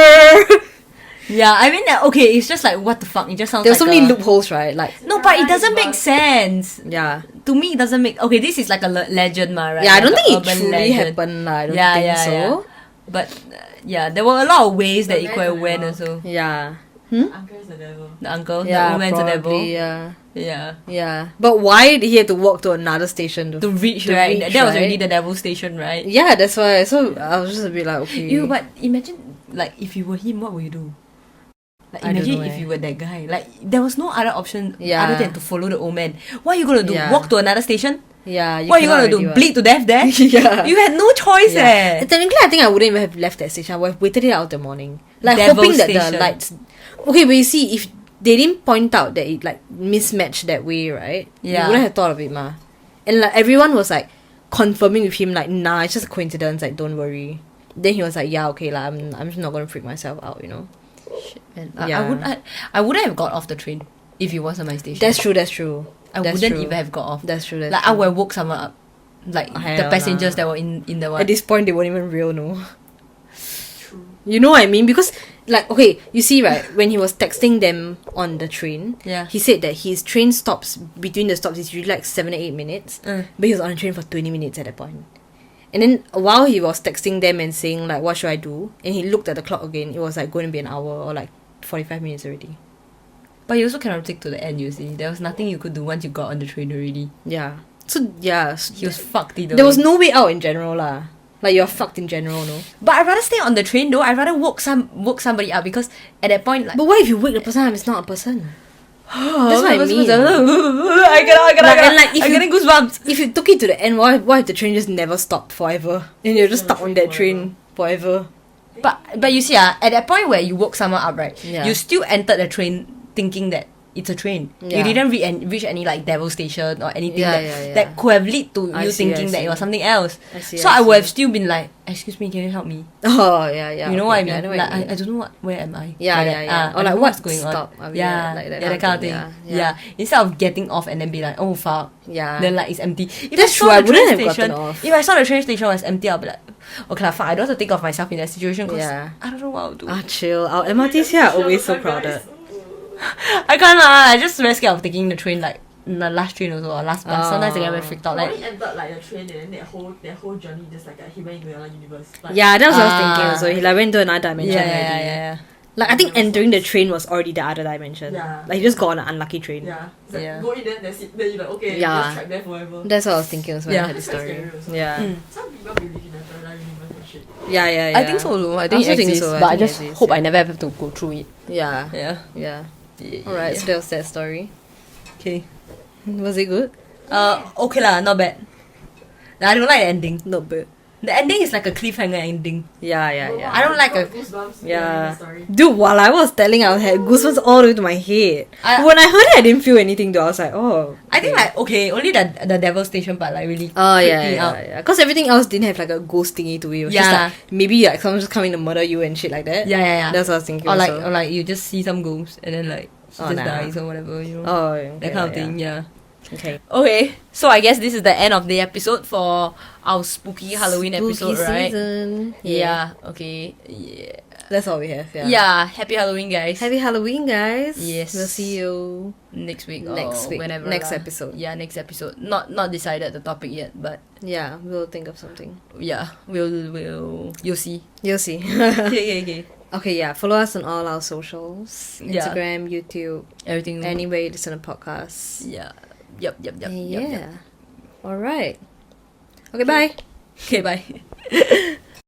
Yeah, I mean, okay, it's just like, what the fuck? It just sounds There's so like many loopholes, right? Like, No, but it doesn't make sense. yeah. To me, it doesn't make... Okay, this is like a legend, right? Yeah, I don't Like think a it urban truly legend. happened. I don't think so. Yeah. But, yeah, there were a lot of ways that it could have went also. Yeah. Uncle is the devil. The uncle, the Yeah, old man's the devil. probably, yeah. Yeah. Yeah. But why did he have to walk to another station To reach, right? That was already the devil station, right? Yeah, that's why. So I was just a bit like, okay. You, but imagine, like, if you were him, what would you do? Like, I don't imagine know, if you were that guy. Like, there was no other option Yeah. other than to follow the old man. What are you gonna do? Yeah. Walk to another station? Yeah. What are you gonna do? Bleed to death there? Yeah. You had no choice, Yeah. Technically, I think I wouldn't even have left that station. I would have waited it out the morning. Like, Devil hoping that station. the lights... Okay, but you see, if they didn't point out that it, like, mismatched that way, right? Yeah. You wouldn't have thought of it, ma. And, like, everyone was, like, confirming with him, like, nah, it's just a coincidence, like, don't worry. Then he was like, yeah, okay, like, I'm just not gonna freak myself out, you know? Shit, man. Yeah. I wouldn't have got off the train if it wasn't my station. That's true. I That's wouldn't true. even have got off. That's true. Like, I would have woke someone up. Like, Hell the passengers nah. that were in the one. At this point, they weren't even real, no? True. You know what I mean? Because, like, okay, you see, right, when he was texting them on the train, Yeah. he said that his train stops, between the stops, is usually like 7 or 8 minutes, but he was on the train for 20 minutes at that point. And then, while he was texting them and saying, like, what should I do? And he looked at the clock again, it was, like, going to be an hour or, like, 45 minutes already. But you also cannot take to the end, you see. There was nothing you could do once you got on the train already. Yeah. So, yeah. He was fucked either There way. was no way out in general, lah. Like, you're fucked in general, no? But I'd rather stay on the train though. I'd rather woke somebody up because at that point, like... But what if you wake the person up and it's not a person? That's what I mean. I cannot. And like, if I'm you- getting goosebumps. If you took it to the end, what if the train just never stopped forever? And you're just stuck on that train forever. But you see, at that point where you woke someone up, right? Yeah. You still entered the train thinking that it's a train. Yeah. You didn't reach any like devil station or anything Yeah. that could have led to I you see, thinking I that see. it was something else. I see, So I I would see. have still been like, excuse me, can you help me? Oh, yeah. You know okay, what I okay, mean? know what Like, you mean. I don't know where am I? Yeah, Like yeah, that. yeah. I Or don't like, know what's going stop? on? Are we Yeah, like that that kind kind of of thing. thing, Yeah. Instead of getting off and then be like, oh fuck. Yeah. Then like it's empty. If That's I saw true, I the wouldn't train have station, gotten off. If I saw the train station was empty, I'll be like, okay lah, fuck. I don't have to think of myself in that situation because Yeah. I don't know what I'll do. Chill. Our MRTs here are always so crowded. I can't lah. I just very scared of taking the train like the last train also or last bus. Sometimes I get very freaked out. I Like only entered like the train and then that whole journey just like he went into another universe. Like, Yeah, that was what I was thinking Ah. also. He like went to another dimension already. yeah. Like, I think entering the train was already the other dimension. Yeah. Like, he just got on an unlucky train. Yeah. It's like, Yeah. go in there, that's it. Then you're like, okay, Yeah. just track there forever. That's what I was thinking also when Yeah. I heard the That's quite story. scary also. Yeah. Some people believe in the parallel universe and shit. Yeah. I think so though. I think also it think exists, so. but I think it just exists, hope yeah. I never have to go through it. Yeah. Yeah. Alright, so that was that story. Okay. Was it good? Okay lah, not bad. I don't like the ending. Not bad. The ending is like a cliffhanger ending. Yeah. I don't like a... Goosebumps. Yeah. Story. Dude, while I was telling, I had goosebumps all the way to my head. When I heard it, I didn't feel anything though. I was like, oh. I think like, okay, only the devil station part like really Oh, creeped me out. yeah. Because everything else didn't have like a ghost thingy to it. It was just like, maybe like someone just coming to murder you and shit like that. Yeah. That's what I was thinking Or also. like you just see some ghosts and then like she just dies or whatever, you know. Oh, okay, that kind of thing, yeah. Okay. Okay, so I guess this is the end of the episode for our spooky Halloween episode, right? Season. Yeah, okay. Yeah. That's all we have, Yeah, happy Halloween, guys. Happy Halloween, guys. Yes. We'll see you next week next or week. whenever. Next lah. episode. Yeah, next episode. Not decided the topic yet, but Yeah, we'll think of something. yeah, you'll see. You'll see. Okay. Okay, yeah. Follow us on all our socials. Yeah. Instagram, YouTube, Everything. anywhere you listen to podcasts. Yeah. Yep. Yeah. Alright. Okay, bye. Okay, bye.